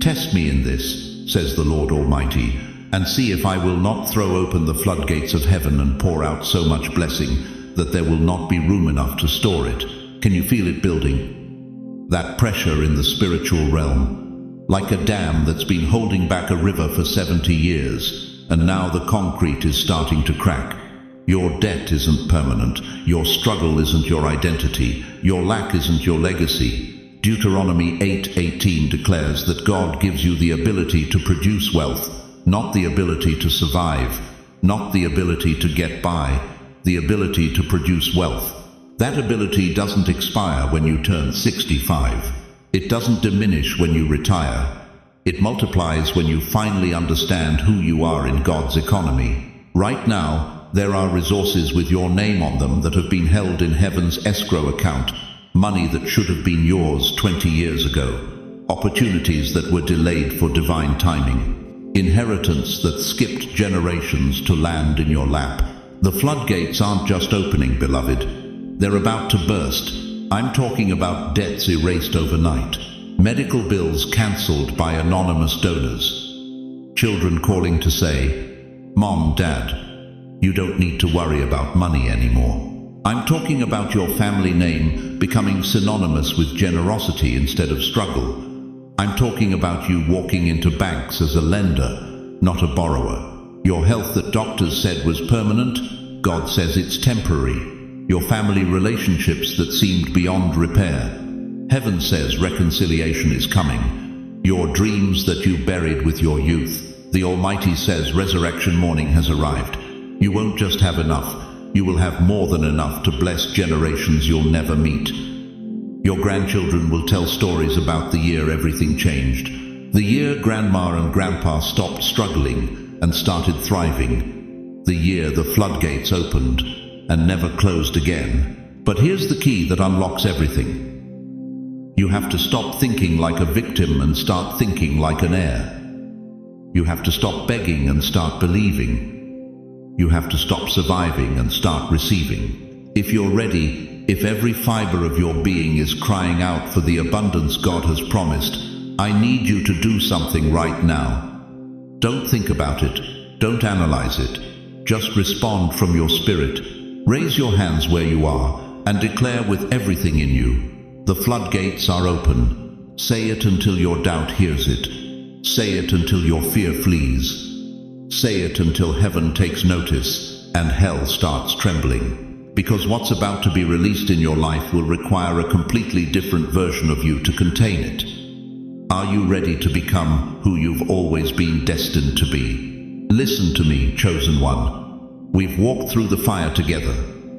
Test me in this, says the Lord Almighty, and see if I will not throw open the floodgates of heaven and pour out so much blessing that there will not be room enough to store it. Can you feel it building? That pressure in the spiritual realm, like a dam that's been holding back a river for 70 years, and now the concrete is starting to crack. Your debt isn't permanent. Your struggle isn't your identity. Your lack isn't your legacy. Deuteronomy 8:18 declares that God gives you the ability to produce wealth, not the ability to survive, not the ability to get by, the ability to produce wealth. That ability doesn't expire when you turn 65. It doesn't diminish when you retire. It multiplies when you finally understand who you are in God's economy. Right now, there are resources with your name on them that have been held in heaven's escrow account, money that should have been yours 20 years ago, opportunities that were delayed for divine timing, inheritance that skipped generations to land in your lap. The floodgates aren't just opening, beloved. They're about to burst. I'm talking about debts erased overnight, medical bills cancelled by anonymous donors, children calling to say, "Mom, Dad, you don't need to worry about money anymore." I'm talking about your family name becoming synonymous with generosity instead of struggle. I'm talking about you walking into banks as a lender, not a borrower. Your health that doctors said was permanent, God says it's temporary. Your family relationships that seemed beyond repair, heaven says reconciliation is coming. Your dreams that you buried with your youth, the Almighty says resurrection morning has arrived. You won't just have enough, you will have more than enough to bless generations you'll never meet. Your grandchildren will tell stories about the year everything changed. The year Grandma and Grandpa stopped struggling and started thriving. The year the floodgates opened and never closed again. But here's the key that unlocks everything. You have to stop thinking like a victim and start thinking like an heir. You have to stop begging and start believing. You have to stop surviving and start receiving. If you're ready, if every fiber of your being is crying out for the abundance God has promised, I need you to do something right now. Don't think about it. Don't analyze it. Just respond from your spirit. Raise your hands where you are and declare with everything in you, the floodgates are open. Say it until your doubt hears it. Say it until your fear flees. Say it until heaven takes notice and hell starts trembling. Because what's about to be released in your life will require a completely different version of you to contain it. Are you ready to become who you've always been destined to be? Listen to me, chosen one. We've walked through the fire together.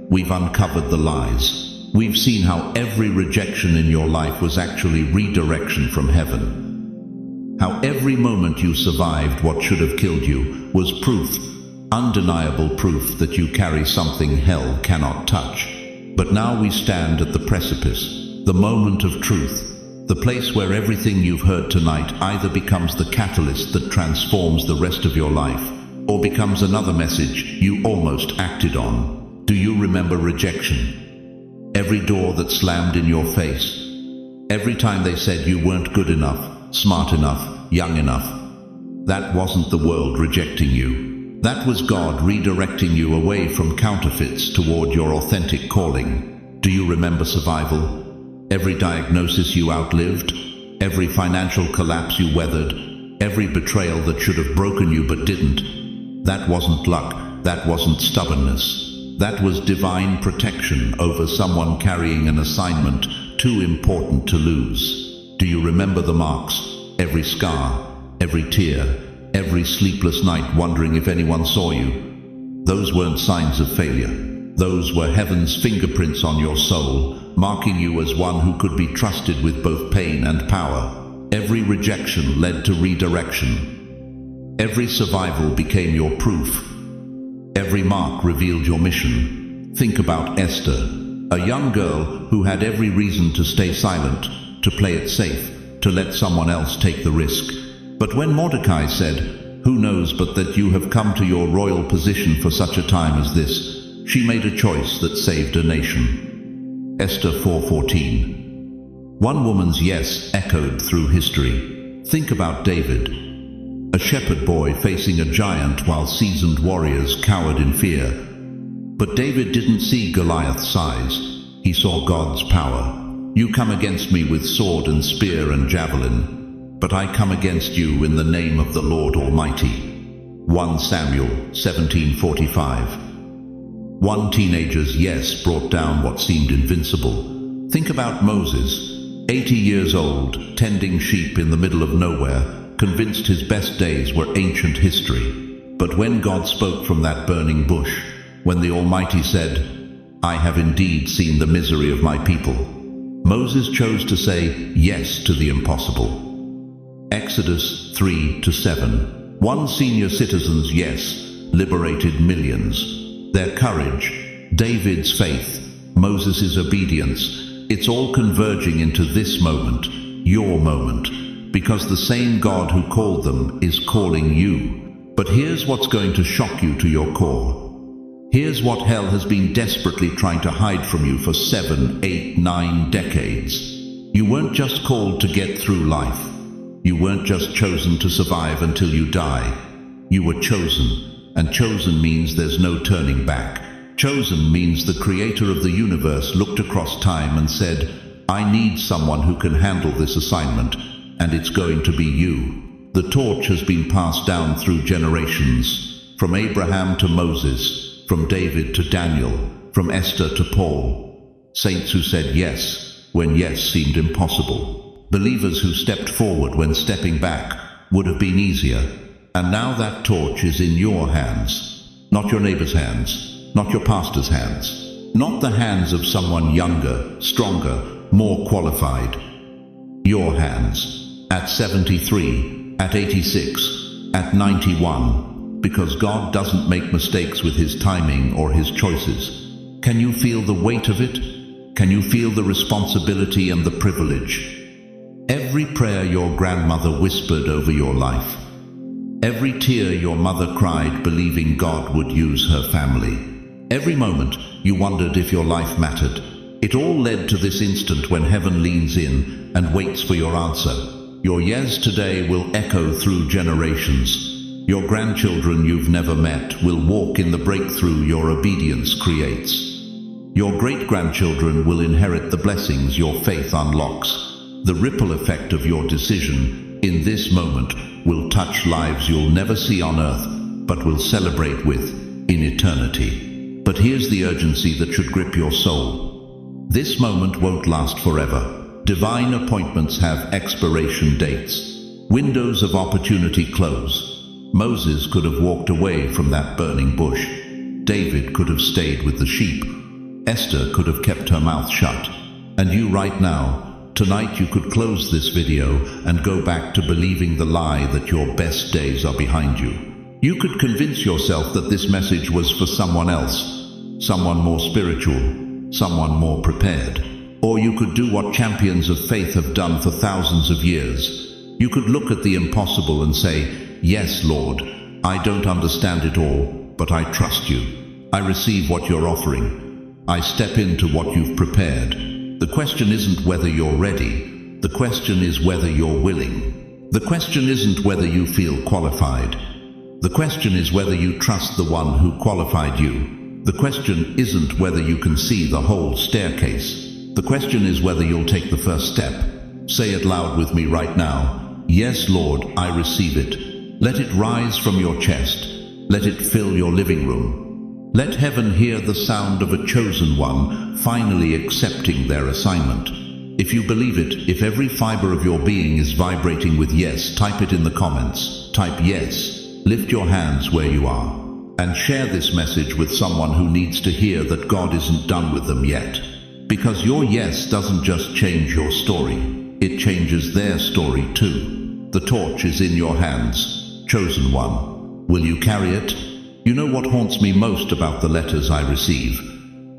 We've uncovered the lies. We've seen how every rejection in your life was actually redirection from heaven. How every moment you survived what should have killed you was proof, undeniable proof that you carry something hell cannot touch. But now we stand at the precipice, the moment of truth, the place where everything you've heard tonight either becomes the catalyst that transforms the rest of your life, or becomes another message you almost acted on. Do you remember rejection? Every door that slammed in your face. Every time they said you weren't good enough, smart enough, young enough. That wasn't the world rejecting you. That was God redirecting you away from counterfeits toward your authentic calling. Do you remember survival? Every diagnosis you outlived? Every financial collapse you weathered? Every betrayal that should have broken you but didn't? That wasn't luck, that wasn't stubbornness. That was divine protection over someone carrying an assignment too important to lose. Do you remember the marks? Every scar, every tear, every sleepless night wondering if anyone saw you? Those weren't signs of failure. Those were heaven's fingerprints on your soul, marking you as one who could be trusted with both pain and power. Every rejection led to redirection. Every survival became your proof. Every mark revealed your mission. Think about Esther, a young girl who had every reason to stay silent, to play it safe, to let someone else take the risk. But when Mordecai said, "Who knows but that you have come to your royal position for such a time as this?" she made a choice that saved a nation. Esther 4:14. One woman's yes echoed through history. Think about David, a shepherd boy facing a giant while seasoned warriors cowered in fear. But David didn't see Goliath's size. He saw God's power. "You come against me with sword and spear and javelin, but I come against you in the name of the Lord Almighty." 1 Samuel 17:45. One teenager's yes brought down what seemed invincible. Think about Moses, 80 years old, tending sheep in the middle of nowhere, convinced his best days were ancient history. But when God spoke from that burning bush, when the Almighty said, "I have indeed seen the misery of my people," Moses chose to say yes to the impossible. Exodus 3-7. One senior citizen's yes liberated millions. Their courage, David's faith, Moses' obedience, it's all converging into this moment, your moment, because the same God who called them is calling you. But here's what's going to shock you to your core. Here's what hell has been desperately trying to hide from you for 7, 8, 9 decades. You weren't just called to get through life. You weren't just chosen to survive until you die. You were chosen, and chosen means there's no turning back. Chosen means the creator of the universe looked across time and said, "I need someone who can handle this assignment, and it's going to be you." The torch has been passed down through generations, from Abraham to Moses, from David to Daniel, from Esther to Paul. Saints who said yes when yes seemed impossible. Believers who stepped forward when stepping back would have been easier. And now that torch is in your hands, not your neighbor's hands, not your pastor's hands, not the hands of someone younger, stronger, more qualified. Your hands, at 73, at 86, at 91, because God doesn't make mistakes with his timing or his choices. Can you feel the weight of it? Can you feel the responsibility and the privilege? Every prayer your grandmother whispered over your life, every tear your mother cried believing God would use her family, every moment you wondered if your life mattered, it all led to this instant when heaven leans in and waits for your answer. Your yes today will echo through generations. Your grandchildren you've never met will walk in the breakthrough your obedience creates. Your great-grandchildren will inherit the blessings your faith unlocks. The ripple effect of your decision in this moment will touch lives you'll never see on earth, but will celebrate with in eternity. But here's the urgency that should grip your soul. This moment won't last forever. Divine appointments have expiration dates. Windows of opportunity close. Moses could have walked away from that burning bush. David could have stayed with the sheep. Esther could have kept her mouth shut. And you right now, tonight you could close this video and go back to believing the lie that your best days are behind you. You could convince yourself that this message was for someone else, someone more spiritual, someone more prepared. Or you could do what champions of faith have done for thousands of years. You could look at the impossible and say, "Yes, Lord, I don't understand it all, but I trust you. I receive what you're offering. I step into what you've prepared." The question isn't whether you're ready. The question is whether you're willing. The question isn't whether you feel qualified. The question is whether you trust the one who qualified you. The question isn't whether you can see the whole staircase. The question is whether you'll take the first step. Say it loud with me right now. Yes, Lord, I receive it. Let it rise from your chest. Let it fill your living room. Let heaven hear the sound of a chosen one finally accepting their assignment. If you believe it, if every fiber of your being is vibrating with yes, type it in the comments. Type yes. Lift your hands where you are. and share this message with someone who needs to hear that God isn't done with them yet. Because your yes doesn't just change your story, it changes their story too. The torch is in your hands, chosen one. Will you carry it? You know what haunts me most about the letters I receive?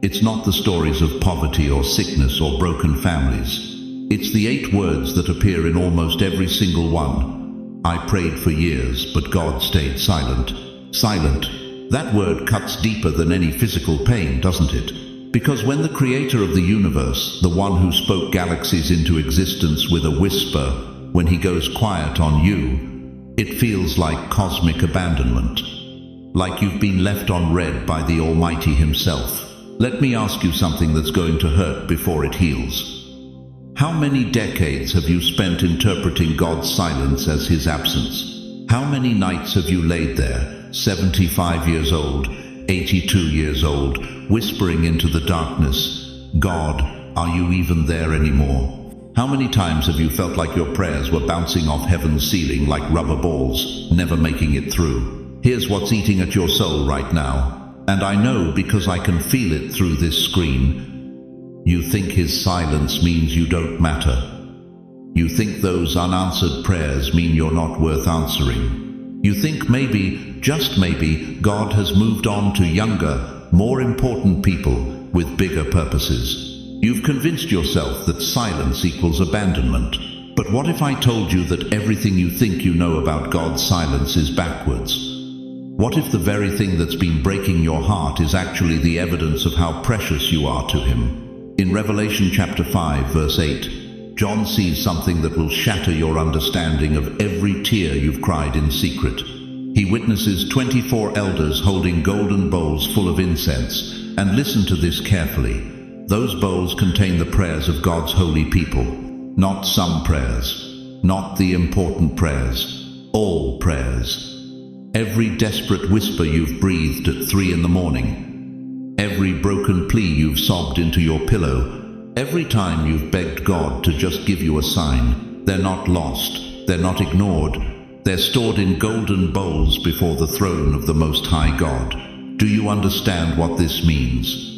It's not the stories of poverty or sickness or broken families. It's the 8 words that appear in almost every single one. I prayed for years, but God stayed silent. Silent. That word cuts deeper than any physical pain, doesn't it? Because when the creator of the universe, the one who spoke galaxies into existence with a whisper, when he goes quiet on you, it feels like cosmic abandonment. Like you've been left on red by the Almighty himself. Let me ask you something that's going to hurt before it heals. How many decades have you spent interpreting God's silence as his absence? How many nights have you laid there, 75 years old, 82 years old, whispering into the darkness, God, are you even there anymore? How many times have you felt like your prayers were bouncing off heaven's ceiling like rubber balls, never making it through? Here's what's eating at your soul right now. And I know because I can feel it through this screen. You think his silence means you don't matter. You think those unanswered prayers mean you're not worth answering. You think maybe, just maybe, God has moved on to younger, more important people with bigger purposes. You've convinced yourself that silence equals abandonment. But what if I told you that everything you think you know about God's silence is backwards? What if the very thing that's been breaking your heart is actually the evidence of how precious you are to him? In Revelation chapter 5, verse 8, John sees something that will shatter your understanding of every tear you've cried in secret. He witnesses 24 elders holding golden bowls full of incense, and listen to this carefully. Those bowls contain the prayers of God's holy people. Not some prayers, not the important prayers, all prayers. Every desperate whisper you've breathed at 3 in the morning. Every broken plea you've sobbed into your pillow. Every time you've begged God to just give you a sign. They're not lost. They're not ignored. They're stored in golden bowls before the throne of the Most High God. Do you understand what this means?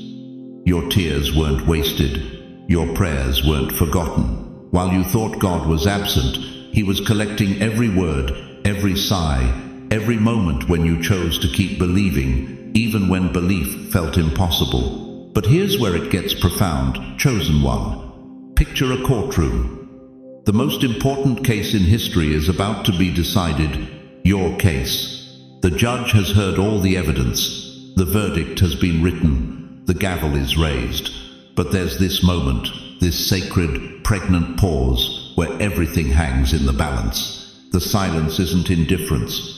Your tears weren't wasted. Your prayers weren't forgotten. While you thought God was absent, he was collecting every word, every sigh, every moment when you chose to keep believing, even when belief felt impossible. But here's where it gets profound, chosen one. Picture a courtroom. The most important case in history is about to be decided, your case. The judge has heard all the evidence. The verdict has been written. The gavel is raised. But there's this moment, this sacred, pregnant pause, where everything hangs in the balance. The silence isn't indifference.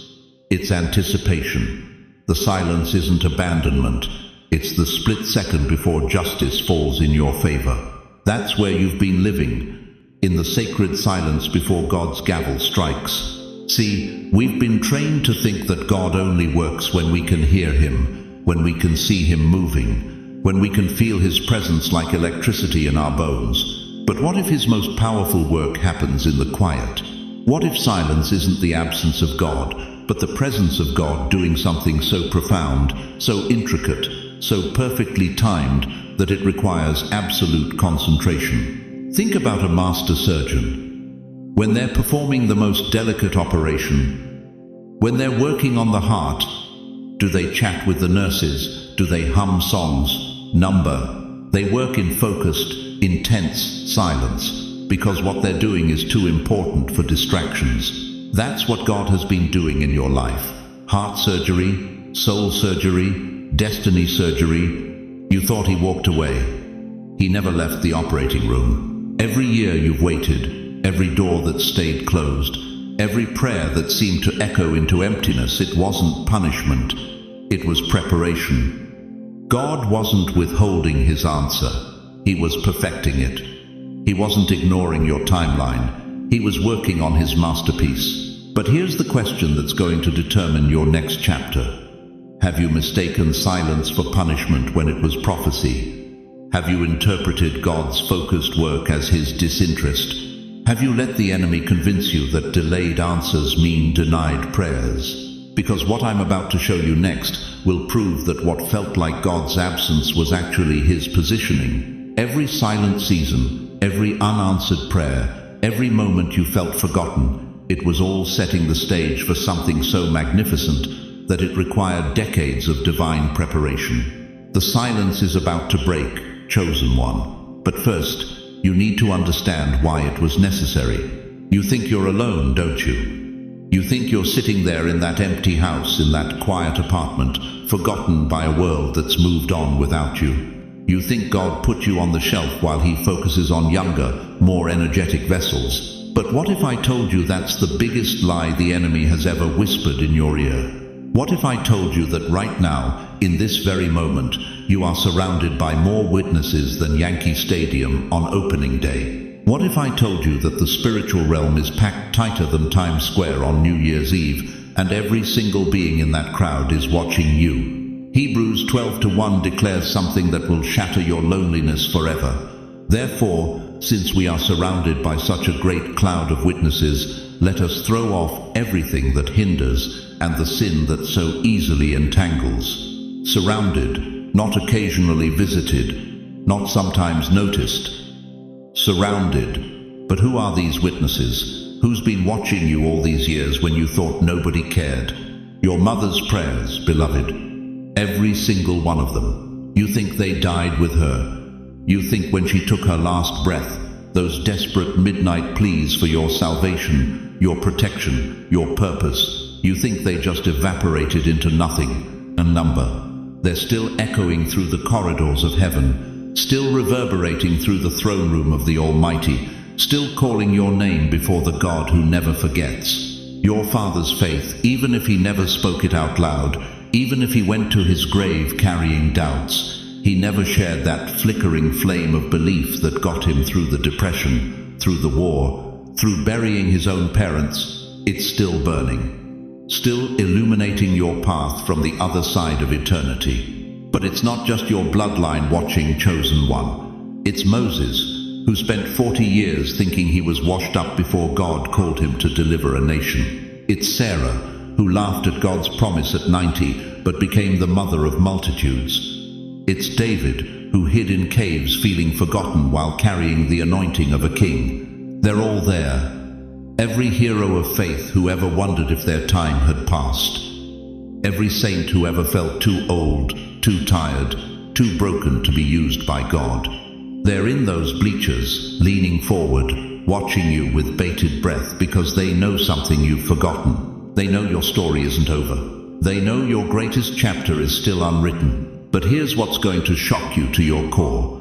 It's anticipation. The silence isn't abandonment. It's the split second before justice falls in your favor. That's where you've been living, in the sacred silence before God's gavel strikes. See, we've been trained to think that God only works when we can hear him, when we can see him moving, when we can feel his presence like electricity in our bones. But what if his most powerful work happens in the quiet? What if silence isn't the absence of God, but the presence of God doing something so profound, so intricate, so perfectly timed that it requires absolute concentration? Think about a master surgeon. When they're performing the most delicate operation, when they're working on the heart, do they chat with the nurses? Do they hum songs, number? They work in focused, intense silence, because what they're doing is too important for distractions. That's what God has been doing in your life. Heart surgery, soul surgery, destiny surgery. You thought he walked away. He never left the operating room. Every year you've waited, every door that stayed closed, every prayer that seemed to echo into emptiness, it wasn't punishment, it was preparation. God wasn't withholding his answer, he was perfecting it. He wasn't ignoring your timeline, he was working on his masterpiece. But here's the question that's going to determine your next chapter. Have you mistaken silence for punishment when it was prophecy? Have you interpreted God's focused work as his disinterest? Have you let the enemy convince you that delayed answers mean denied prayers? because what I'm about to show you next will prove that what felt like God's absence was actually His positioning. Every silent season, every unanswered prayer, every moment you felt forgotten, it was all setting the stage for something so magnificent that it required decades of divine preparation. The silence is about to break, chosen one. But first, you need to understand why it was necessary. You think you're alone, don't you? You think you're sitting there in that empty house, in that quiet apartment, forgotten by a world that's moved on without you. You think God put you on the shelf while He focuses on younger, more energetic vessels. But what if I told you that's the biggest lie the enemy has ever whispered in your ear? What if I told you that right now, in this very moment, you are surrounded by more witnesses than Yankee Stadium on opening day? What if I told you that the spiritual realm is packed tighter than Times Square on New Year's Eve, and every single being in that crowd is watching you? Hebrews 12:1 declares something that will shatter your loneliness forever. Therefore, since we are surrounded by such a great cloud of witnesses, let us throw off everything that hinders and the sin that so easily entangles. Surrounded, not occasionally visited, not sometimes noticed. Surrounded. But who are these witnesses? Who's been watching you all these years when you thought nobody cared? Your mother's prayers, beloved. Every single one of them. You think they died with her. You think when she took her last breath, those desperate midnight pleas for your salvation, your protection, your purpose, you think they just evaporated into nothing, a number. They're still echoing through the corridors of heaven, still reverberating through the throne room of the Almighty, still calling your name before the God who never forgets. Your father's faith, even if he never spoke it out loud, even if he went to his grave carrying doubts, he never shared that flickering flame of belief that got him through the depression, through the war, through burying his own parents. It's still burning, still illuminating your path from the other side of eternity. But it's not just your bloodline watching, chosen one. It's Moses, who spent 40 years thinking he was washed up before God called him to deliver a nation. It's Sarah, who laughed at God's promise at 90, but became the mother of multitudes. It's David, who hid in caves feeling forgotten while carrying the anointing of a king. They're all there. Every hero of faith who ever wondered if their time had passed. Every saint who ever felt too old, too tired, too broken to be used by God. They're in those bleachers, leaning forward, watching you with bated breath because they know something you've forgotten. They know your story isn't over. They know your greatest chapter is still unwritten. But here's what's going to shock you to your core.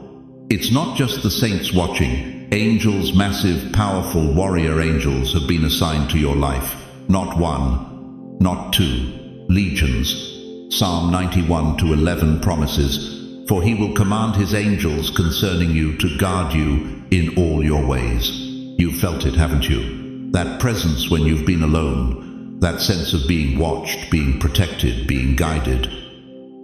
It's not just the saints watching. Angels, massive, powerful warrior angels have been assigned to your life. Not one, not two, legions. Psalm 91:11 promises, "For he will command his angels concerning you to guard you in all your ways." You've felt it, haven't you? That presence when you've been alone. That sense of being watched, being protected, being guided.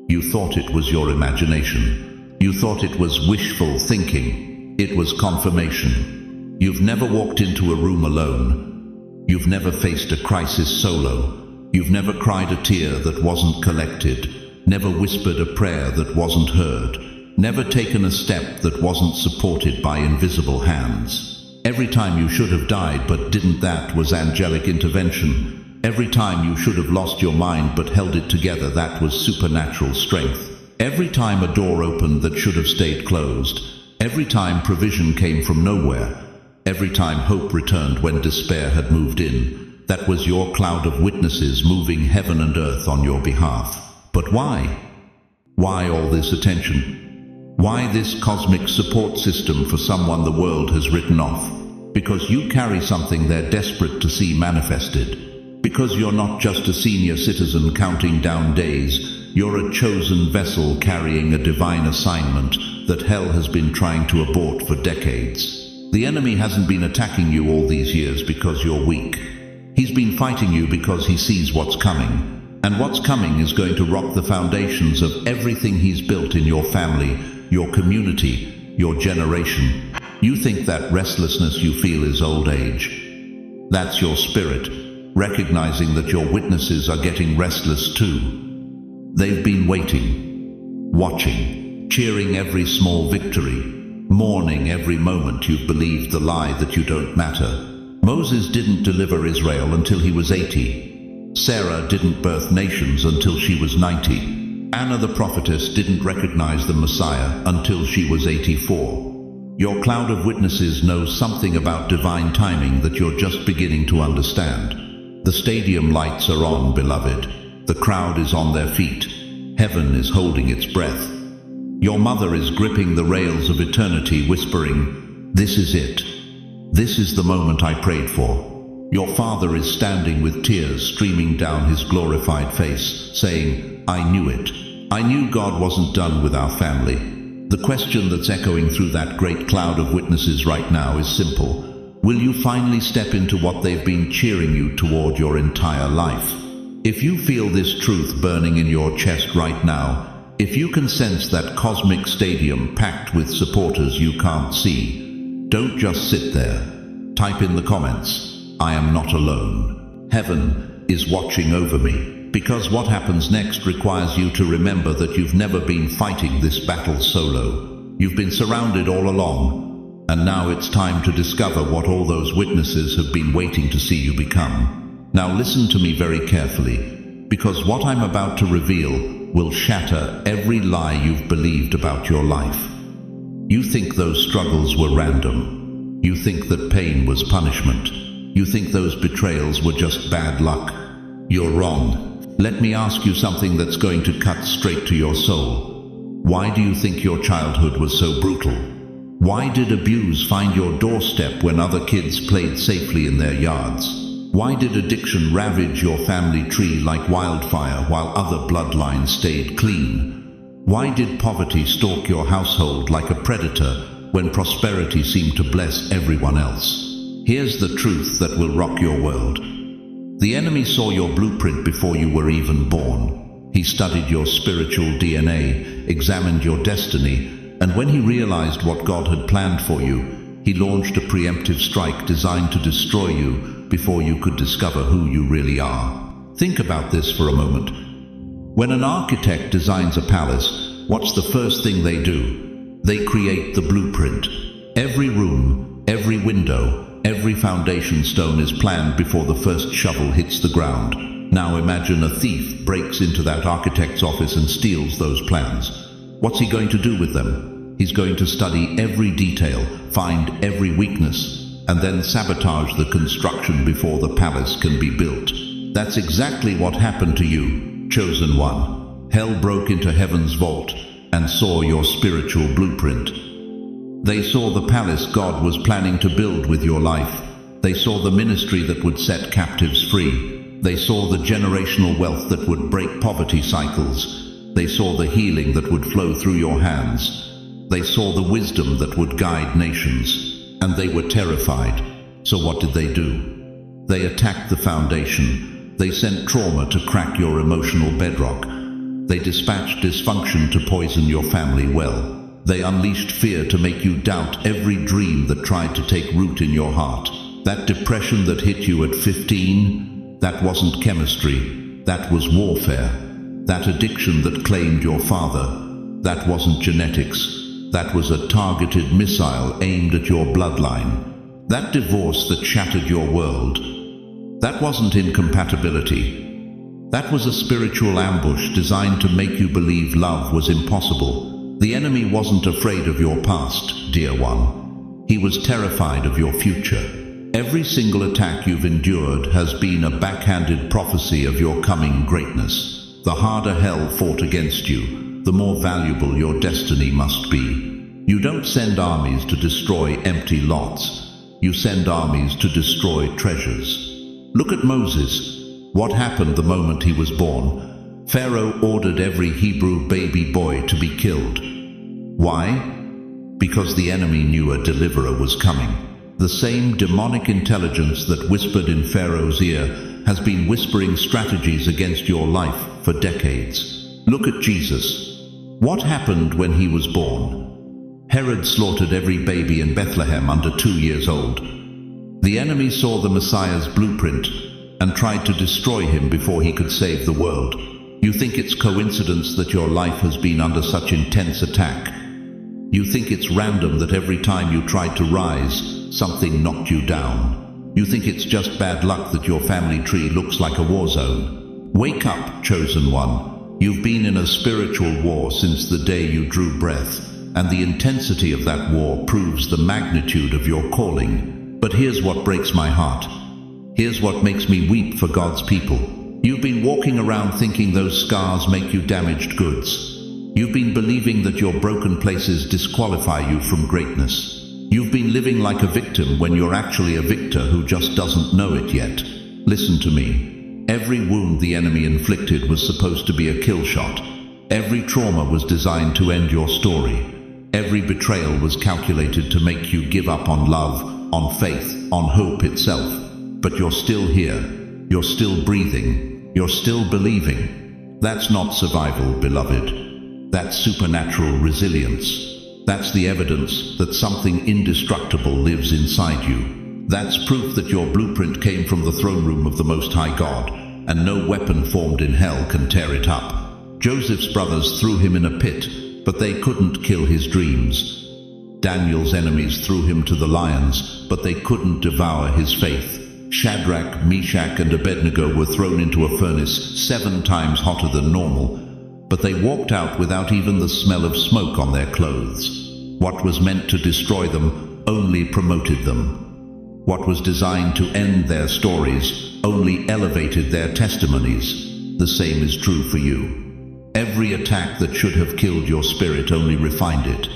You thought it was your imagination. You thought it was wishful thinking. It was confirmation. You've never walked into a room alone. You've never faced a crisis solo. You've never cried a tear that wasn't collected. Never whispered a prayer that wasn't heard. Never taken a step that wasn't supported by invisible hands. Every time you should have died but didn't, that was angelic intervention. Every time you should have lost your mind but held it together, that was supernatural strength. Every time a door opened that should have stayed closed. Every time provision came from nowhere. Every time hope returned when despair had moved in. That was your cloud of witnesses moving heaven and earth on your behalf. But why? Why all this attention? Why this cosmic support system for someone the world has written off? Because you carry something they're desperate to see manifested. Because you're not just a senior citizen counting down days, you're a chosen vessel carrying a divine assignment that hell has been trying to abort for decades. The enemy hasn't been attacking you all these years because you're weak. He's been fighting you because he sees what's coming. And what's coming is going to rock the foundations of everything he's built in your family, your community, your generation. You think that restlessness you feel is old age. That's your spirit. recognizing that your witnesses are getting restless too. They've been waiting, watching, cheering every small victory, mourning every moment you've believed the lie that you don't matter. Moses didn't deliver Israel until he was 80. Sarah didn't birth nations until she was 90. Anna the prophetess didn't recognize the Messiah until she was 84. Your cloud of witnesses knows something about divine timing that you're just beginning to understand. The stadium lights are on, beloved. The crowd is on their feet. Heaven is holding its breath. Your mother is gripping the rails of eternity, whispering, "This is it. This is the moment I prayed for." Your father is standing with tears streaming down his glorified face, saying, "I knew it. I knew God wasn't done with our family." The question that's echoing through that great cloud of witnesses right now is simple. Will you finally step into what they've been cheering you toward your entire life? If you feel this truth burning in your chest right now, if you can sense that cosmic stadium packed with supporters you can't see, don't just sit there. Type in the comments, "I am not alone. Heaven is watching over me." Because what happens next requires you to remember that you've never been fighting this battle solo. You've been surrounded all along. And now it's time to discover what all those witnesses have been waiting to see you become. Now listen to me very carefully, because what I'm about to reveal will shatter every lie you've believed about your life. You think those struggles were random. You think that pain was punishment. You think those betrayals were just bad luck. You're wrong. Let me ask you something that's going to cut straight to your soul. Why do you think your childhood was so brutal? Why did abuse find your doorstep when other kids played safely in their yards? Why did addiction ravage your family tree like wildfire while other bloodlines stayed clean? Why did poverty stalk your household like a predator when prosperity seemed to bless everyone else? Here's the truth that will rock your world. The enemy saw your blueprint before you were even born. He studied your spiritual DNA, examined your destiny, and when he realized what God had planned for you, he launched a preemptive strike designed to destroy you before you could discover who you really are. Think about this for a moment. When an architect designs a palace, what's the first thing they do? They create the blueprint. Every room, every window, every foundation stone is planned before the first shovel hits the ground. Now imagine a thief breaks into that architect's office and steals those plans. What's he going to do with them? He's going to study every detail, find every weakness, and then sabotage the construction before the palace can be built. That's exactly what happened to you, chosen one. Hell broke into heaven's vault and saw your spiritual blueprint. They saw the palace God was planning to build with your life. They saw the ministry that would set captives free. They saw the generational wealth that would break poverty cycles. They saw the healing that would flow through your hands. They saw the wisdom that would guide nations. And they were terrified. So what did they do? They attacked the foundation. They sent trauma to crack your emotional bedrock. They dispatched dysfunction to poison your family well. They unleashed fear to make you doubt every dream that tried to take root in your heart. That depression that hit you at 15, that wasn't chemistry, that was warfare. That addiction that claimed your father, that wasn't genetics, that was a targeted missile aimed at your bloodline. That divorce that shattered your world, that wasn't incompatibility. That was a spiritual ambush designed to make you believe love was impossible. The enemy wasn't afraid of your past, dear one. He was terrified of your future. Every single attack you've endured has been a backhanded prophecy of your coming greatness. The harder hell fought against you, the more valuable your destiny must be. You don't send armies to destroy empty lots. You send armies to destroy treasures. Look at Moses. What happened the moment he was born? Pharaoh ordered every Hebrew baby boy to be killed. Why? Because the enemy knew a deliverer was coming. The same demonic intelligence that whispered in Pharaoh's ear has been whispering strategies against your life for decades. Look at Jesus. What happened when he was born? Herod slaughtered every baby in Bethlehem under 2 years old. The enemy saw the Messiah's blueprint, and tried to destroy him before he could save the world. You think it's coincidence that your life has been under such intense attack. You think it's random that every time you tried to rise, something knocked you down. You think it's just bad luck that your family tree looks like a war zone. Wake up, chosen one. You've been in a spiritual war since the day you drew breath, and the intensity of that war proves the magnitude of your calling. But here's what breaks my heart. Here's what makes me weep for God's people. You've been walking around thinking those scars make you damaged goods. You've been believing that your broken places disqualify you from greatness. You've been living like a victim when you're actually a victor who just doesn't know it yet. Listen to me. Every wound the enemy inflicted was supposed to be a kill shot. Every trauma was designed to end your story. Every betrayal was calculated to make you give up on love, on faith, on hope itself. But you're still here. You're still breathing. You're still believing. That's not survival, beloved. That's supernatural resilience. That's the evidence that something indestructible lives inside you. That's proof that your blueprint came from the throne room of the Most High God, and no weapon formed in hell can tear it up. Joseph's brothers threw him in a pit, but they couldn't kill his dreams. Daniel's enemies threw him to the lions, but they couldn't devour his faith. Shadrach, Meshach, and Abednego were thrown into a furnace 7 times hotter than normal, but they walked out without even the smell of smoke on their clothes. What was meant to destroy them only promoted them. What was designed to end their stories only elevated their testimonies. The same is true for you. Every attack that should have killed your spirit only refined it.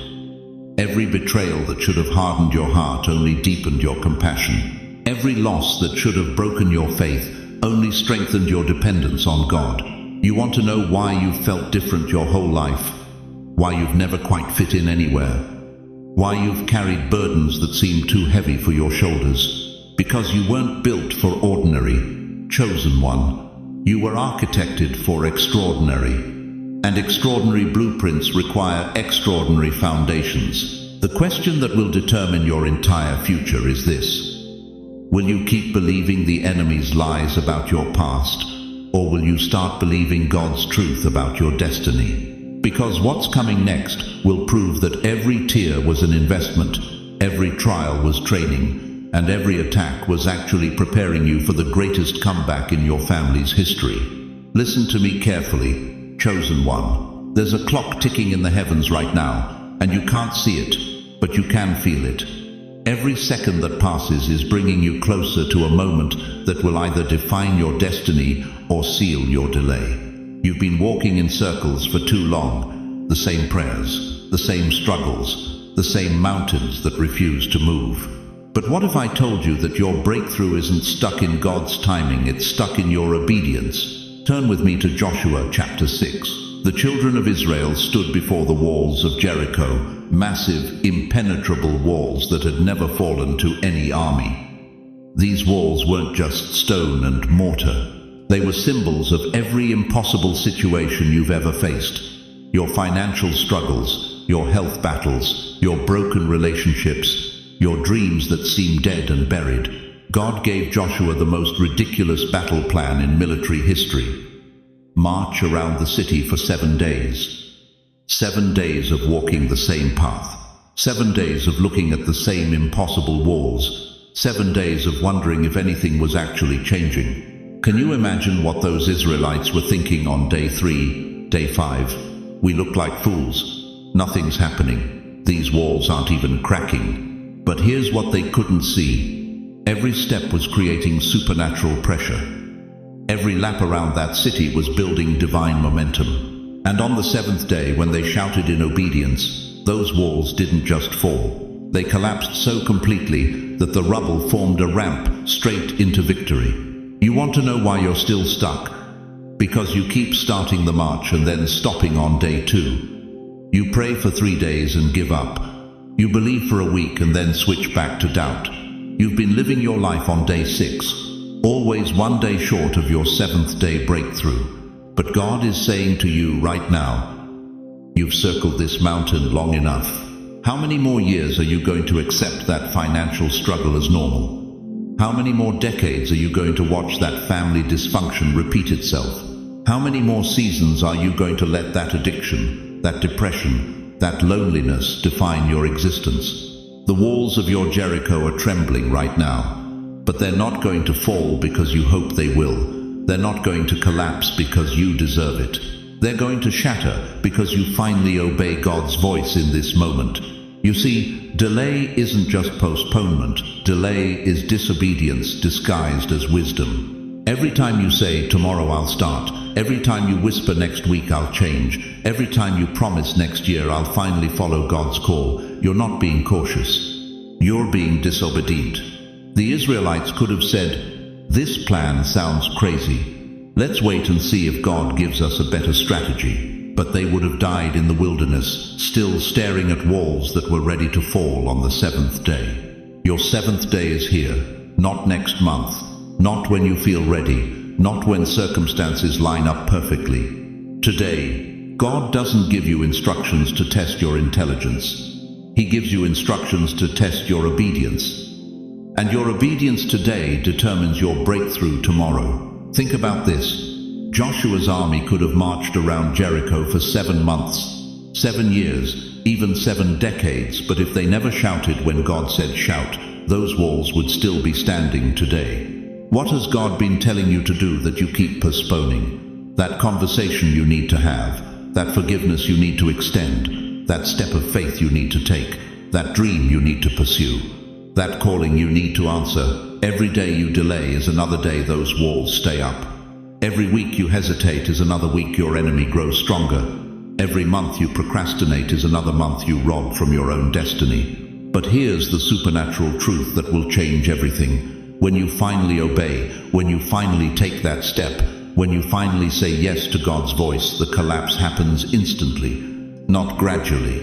Every betrayal that should have hardened your heart only deepened your compassion. Every loss that should have broken your faith only strengthened your dependence on God. You want to know why you've felt different your whole life? Why you've never quite fit in anywhere? Why you've carried burdens that seem too heavy for your shoulders? Because you weren't built for ordinary, chosen one. You were architected for extraordinary. And extraordinary blueprints require extraordinary foundations. The question that will determine your entire future is this: will you keep believing the enemy's lies about your past, or will you start believing God's truth about your destiny? Because what's coming next will prove that every tear was an investment, every trial was training, and every attack was actually preparing you for the greatest comeback in your family's history. Listen to me carefully, chosen one. There's a clock ticking in the heavens right now, and you can't see it, but you can feel it. Every second that passes is bringing you closer to a moment that will either define your destiny or seal your delay. You've been walking in circles for too long, the same prayers, the same struggles, the same mountains that refuse to move. But what if I told you that your breakthrough isn't stuck in God's timing, it's stuck in your obedience? Turn with me to Joshua chapter 6. The children of Israel stood before the walls of Jericho, massive, impenetrable walls that had never fallen to any army. These walls weren't just stone and mortar. They were symbols of every impossible situation you've ever faced. Your financial struggles, your health battles, your broken relationships, your dreams that seem dead and buried. God gave Joshua the most ridiculous battle plan in military history. March around the city for 7 days. 7 days of walking the same path. 7 days of looking at the same impossible walls. 7 days of wondering if anything was actually changing. Can you imagine what those Israelites were thinking on day 3, day 5? We look like fools. Nothing's happening. These walls aren't even cracking. But here's what they couldn't see. Every step was creating supernatural pressure. Every lap around that city was building divine momentum. And on the 7th day, when they shouted in obedience, those walls didn't just fall. They collapsed so completely that the rubble formed a ramp straight into victory. You want to know why you're still stuck? Because you keep starting the march and then stopping on day 2. You pray for 3 days and give up. You believe for a week and then switch back to doubt. You've been living your life on day 6, always 1 day short of your 7th day breakthrough. But God is saying to you right now, you've circled this mountain long enough. How many more years are you going to accept that financial struggle as normal? How many more decades are you going to watch that family dysfunction repeat itself? How many more seasons are you going to let that addiction, that depression, that loneliness define your existence? The walls of your Jericho are trembling right now, but they're not going to fall because you hope they will. They're not going to collapse because you deserve it. They're going to shatter because you finally obey God's voice in this moment. You see, delay isn't just postponement. Delay is disobedience disguised as wisdom. Every time you say, tomorrow I'll start, every time you whisper next week I'll change, every time you promise next year I'll finally follow God's call, you're not being cautious. You're being disobedient. The Israelites could have said, this plan sounds crazy. Let's wait and see if God gives us a better strategy. But they would have died in the wilderness, still staring at walls that were ready to fall on the seventh day. Your seventh day is here, not next month, not when you feel ready, not when circumstances line up perfectly. Today, God doesn't give you instructions to test your intelligence. He gives you instructions to test your obedience. And your obedience today determines your breakthrough tomorrow. Think about this. Joshua's army could have marched around Jericho for 7 months, 7 years, even 7 decades, but if they never shouted when God said shout, those walls would still be standing today. What has God been telling you to do that you keep postponing? That conversation you need to have, that forgiveness you need to extend, that step of faith you need to take, that dream you need to pursue, that calling you need to answer. Every day you delay is another day those walls stay up. Every week you hesitate is another week your enemy grows stronger. Every month you procrastinate is another month you rob from your own destiny. But here's the supernatural truth that will change everything. When you finally obey, when you finally take that step, when you finally say yes to God's voice, the collapse happens instantly, not gradually,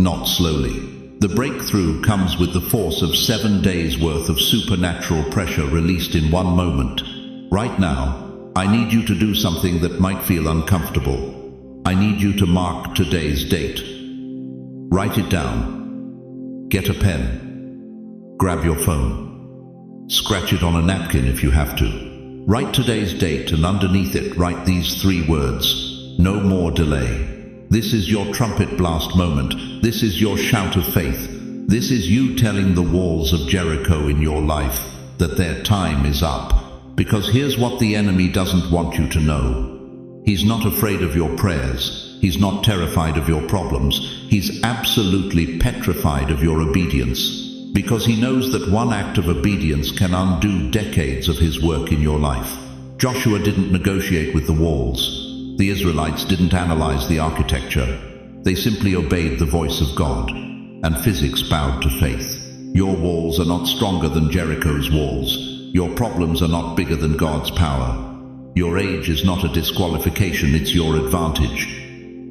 not slowly. The breakthrough comes with the force of 7 days' worth of supernatural pressure released in one moment. Right now, I need you to do something that might feel uncomfortable. I need you to mark today's date. Write it down. Get a pen. Grab your phone. Scratch it on a napkin if you have to. Write today's date and underneath it write these 3 words. No more delay. This is your trumpet blast moment. This is your shout of faith. This is you telling the walls of Jericho in your life that their time is up. Because here's what the enemy doesn't want you to know. He's not afraid of your prayers. He's not terrified of your problems. He's absolutely petrified of your obedience. Because he knows that one act of obedience can undo decades of his work in your life. Joshua didn't negotiate with the walls. The Israelites didn't analyze the architecture. They simply obeyed the voice of God. And physics bowed to faith. Your walls are not stronger than Jericho's walls. Your problems are not bigger than God's power. Your age is not a disqualification, it's your advantage.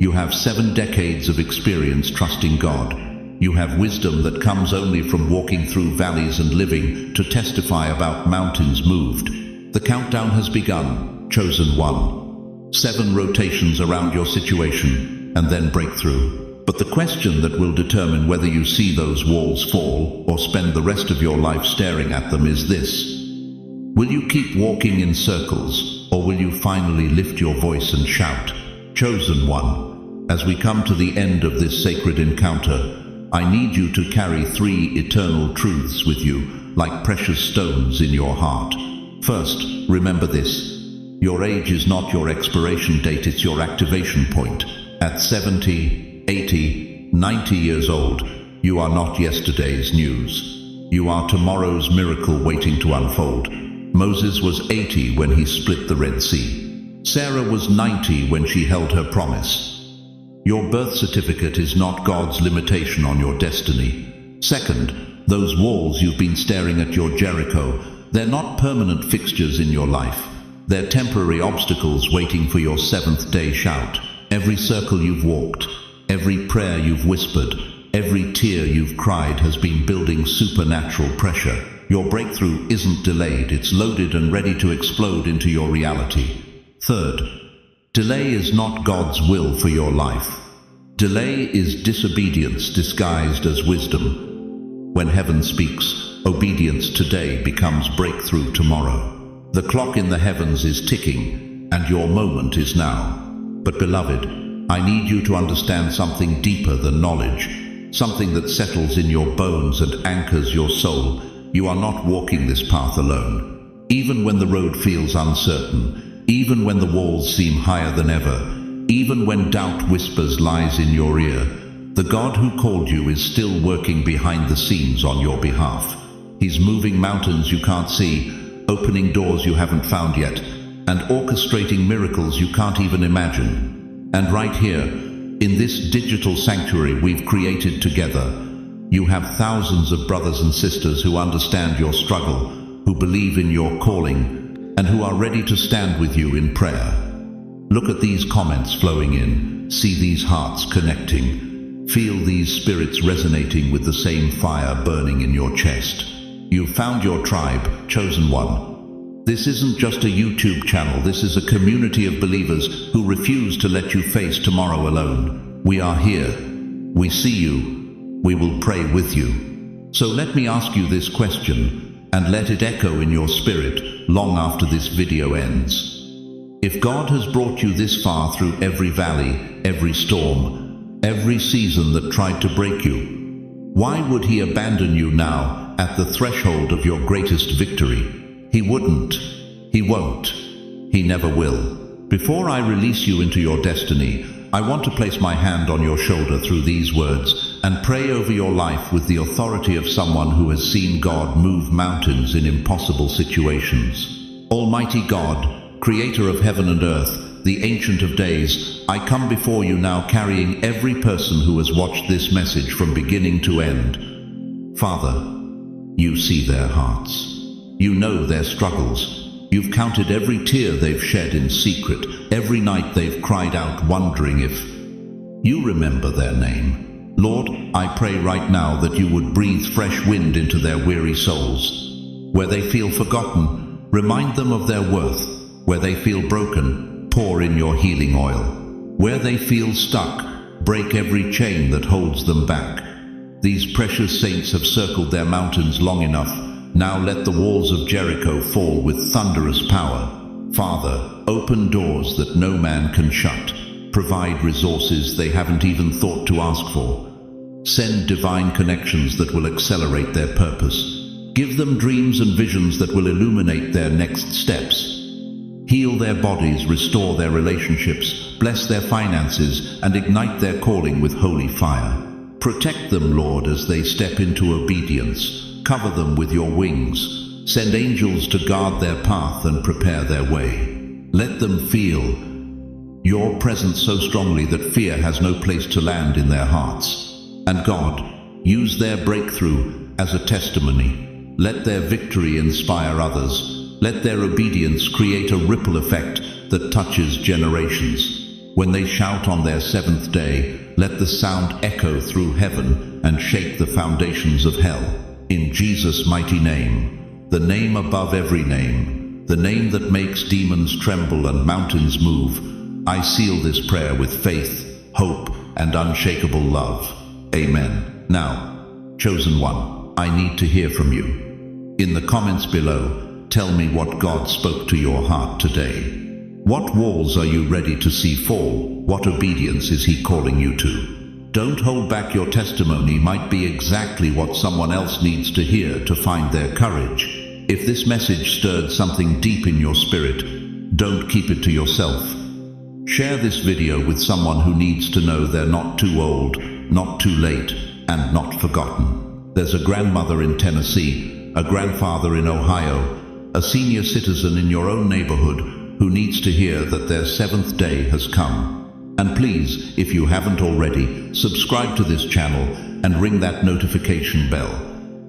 You have 7 decades of experience trusting God. You have wisdom that comes only from walking through valleys and living to testify about mountains moved. The countdown has begun, chosen one. 7 rotations around your situation, and then breakthrough. But the question that will determine whether you see those walls fall or spend the rest of your life staring at them is this. Will you keep walking in circles, or will you finally lift your voice and shout? Chosen one, as we come to the end of this sacred encounter, I need you to carry 3 eternal truths with you, like precious stones in your heart. First, remember this. Your age is not your expiration date, it's your activation point. At 70, 80, 90 years old, you are not yesterday's news. You are tomorrow's miracle waiting to unfold. Moses was 80 when he split the Red Sea. Sarah was 90 when she held her promise. Your birth certificate is not God's limitation on your destiny. Second, those walls you've been staring at your Jericho, they're not permanent fixtures in your life. They're temporary obstacles waiting for your 7th day shout. Every circle you've walked, every prayer you've whispered, every tear you've cried has been building supernatural pressure. Your breakthrough isn't delayed, it's loaded and ready to explode into your reality. Third, delay is not God's will for your life. Delay is disobedience disguised as wisdom. When heaven speaks, obedience today becomes breakthrough tomorrow. The clock in the heavens is ticking, and your moment is now. But beloved, I need you to understand something deeper than knowledge, something that settles in your bones and anchors your soul. You are not walking this path alone. Even when the road feels uncertain, even when the walls seem higher than ever, even when doubt whispers lies in your ear, the God who called you is still working behind the scenes on your behalf. He's moving mountains you can't see, opening doors you haven't found yet, and orchestrating miracles you can't even imagine. And right here, in this digital sanctuary we've created together, you have thousands of brothers and sisters who understand your struggle, who believe in your calling, and who are ready to stand with you in prayer. Look at these comments flowing in, see these hearts connecting, feel these spirits resonating with the same fire burning in your chest. You've found your tribe, chosen one. This isn't just a YouTube channel, this is a community of believers who refuse to let you face tomorrow alone. We are here. We see you. We will pray with you. So let me ask you this question, and let it echo in your spirit long after this video ends. If God has brought you this far through every valley, every storm, every season that tried to break you, why would He abandon you now at the threshold of your greatest victory? He wouldn't. He won't. He never will. Before I release you into your destiny, I want to place my hand on your shoulder through these words and pray over your life with the authority of someone who has seen God move mountains in impossible situations. Almighty God, creator of heaven and earth, the Ancient of Days, I come before you now carrying every person who has watched this message from beginning to end. Father, you see their hearts. You know their struggles. You've counted every tear they've shed in secret, every night they've cried out wondering if you remember their name. Lord, I pray right now that you would breathe fresh wind into their weary souls. Where they feel forgotten, remind them of their worth. Where they feel broken, pour in your healing oil. Where they feel stuck, break every chain that holds them back. These precious saints have circled their mountains long enough. Now let the walls of Jericho fall with thunderous power. Father, open doors that no man can shut. Provide resources they haven't even thought to ask for. Send divine connections that will accelerate their purpose. Give them dreams and visions that will illuminate their next steps. Heal their bodies, restore their relationships, bless their finances, and ignite their calling with holy fire. Protect them, Lord, as they step into obedience. Cover them with your wings. Send angels to guard their path and prepare their way. Let them feel your presence so strongly that fear has no place to land in their hearts. And God, use their breakthrough as a testimony. Let their victory inspire others. Let their obedience create a ripple effect that touches generations. When they shout on their seventh day, let the sound echo through heaven and shake the foundations of hell. In Jesus' mighty name, the name above every name, the name that makes demons tremble and mountains move, I seal this prayer with faith, hope, and unshakable love. Amen. Now, chosen one, I need to hear from you. In the comments below, tell me what God spoke to your heart today. What walls are you ready to see fall? What obedience is He calling you to? Don't hold back. Your testimony might be exactly what someone else needs to hear to find their courage. If this message stirred something deep in your spirit, don't keep it to yourself. Share this video with someone who needs to know they're not too old, not too late, and not forgotten. There's a grandmother in Tennessee, a grandfather in Ohio, a senior citizen in your own neighborhood who needs to hear that their seventh day has come. And please, if you haven't already, subscribe to this channel and ring that notification bell.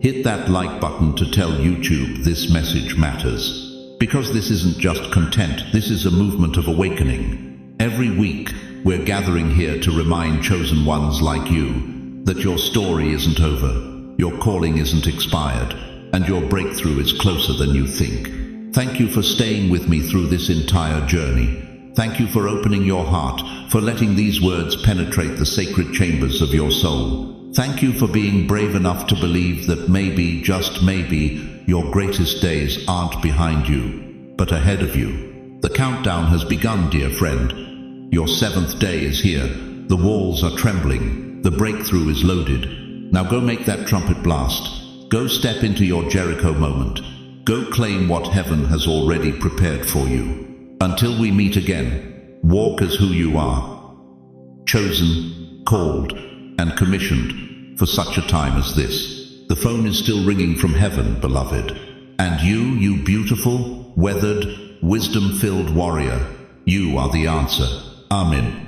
Hit that like button to tell YouTube this message matters. Because this isn't just content, this is a movement of awakening. Every week, we're gathering here to remind chosen ones like you that your story isn't over, your calling isn't expired, and your breakthrough is closer than you think. Thank you for staying with me through this entire journey. Thank you for opening your heart, for letting these words penetrate the sacred chambers of your soul. Thank you for being brave enough to believe that maybe, just maybe, your greatest days aren't behind you, but ahead of you. The countdown has begun, dear friend. Your 7th day is here. The walls are trembling. The breakthrough is loaded. Now go make that trumpet blast. Go step into your Jericho moment. Go claim what heaven has already prepared for you. Until we meet again, walk as who you are. Chosen, called, and commissioned for such a time as this. The phone is still ringing from heaven, beloved. And you beautiful, weathered, wisdom-filled warrior, you are the answer. Amen.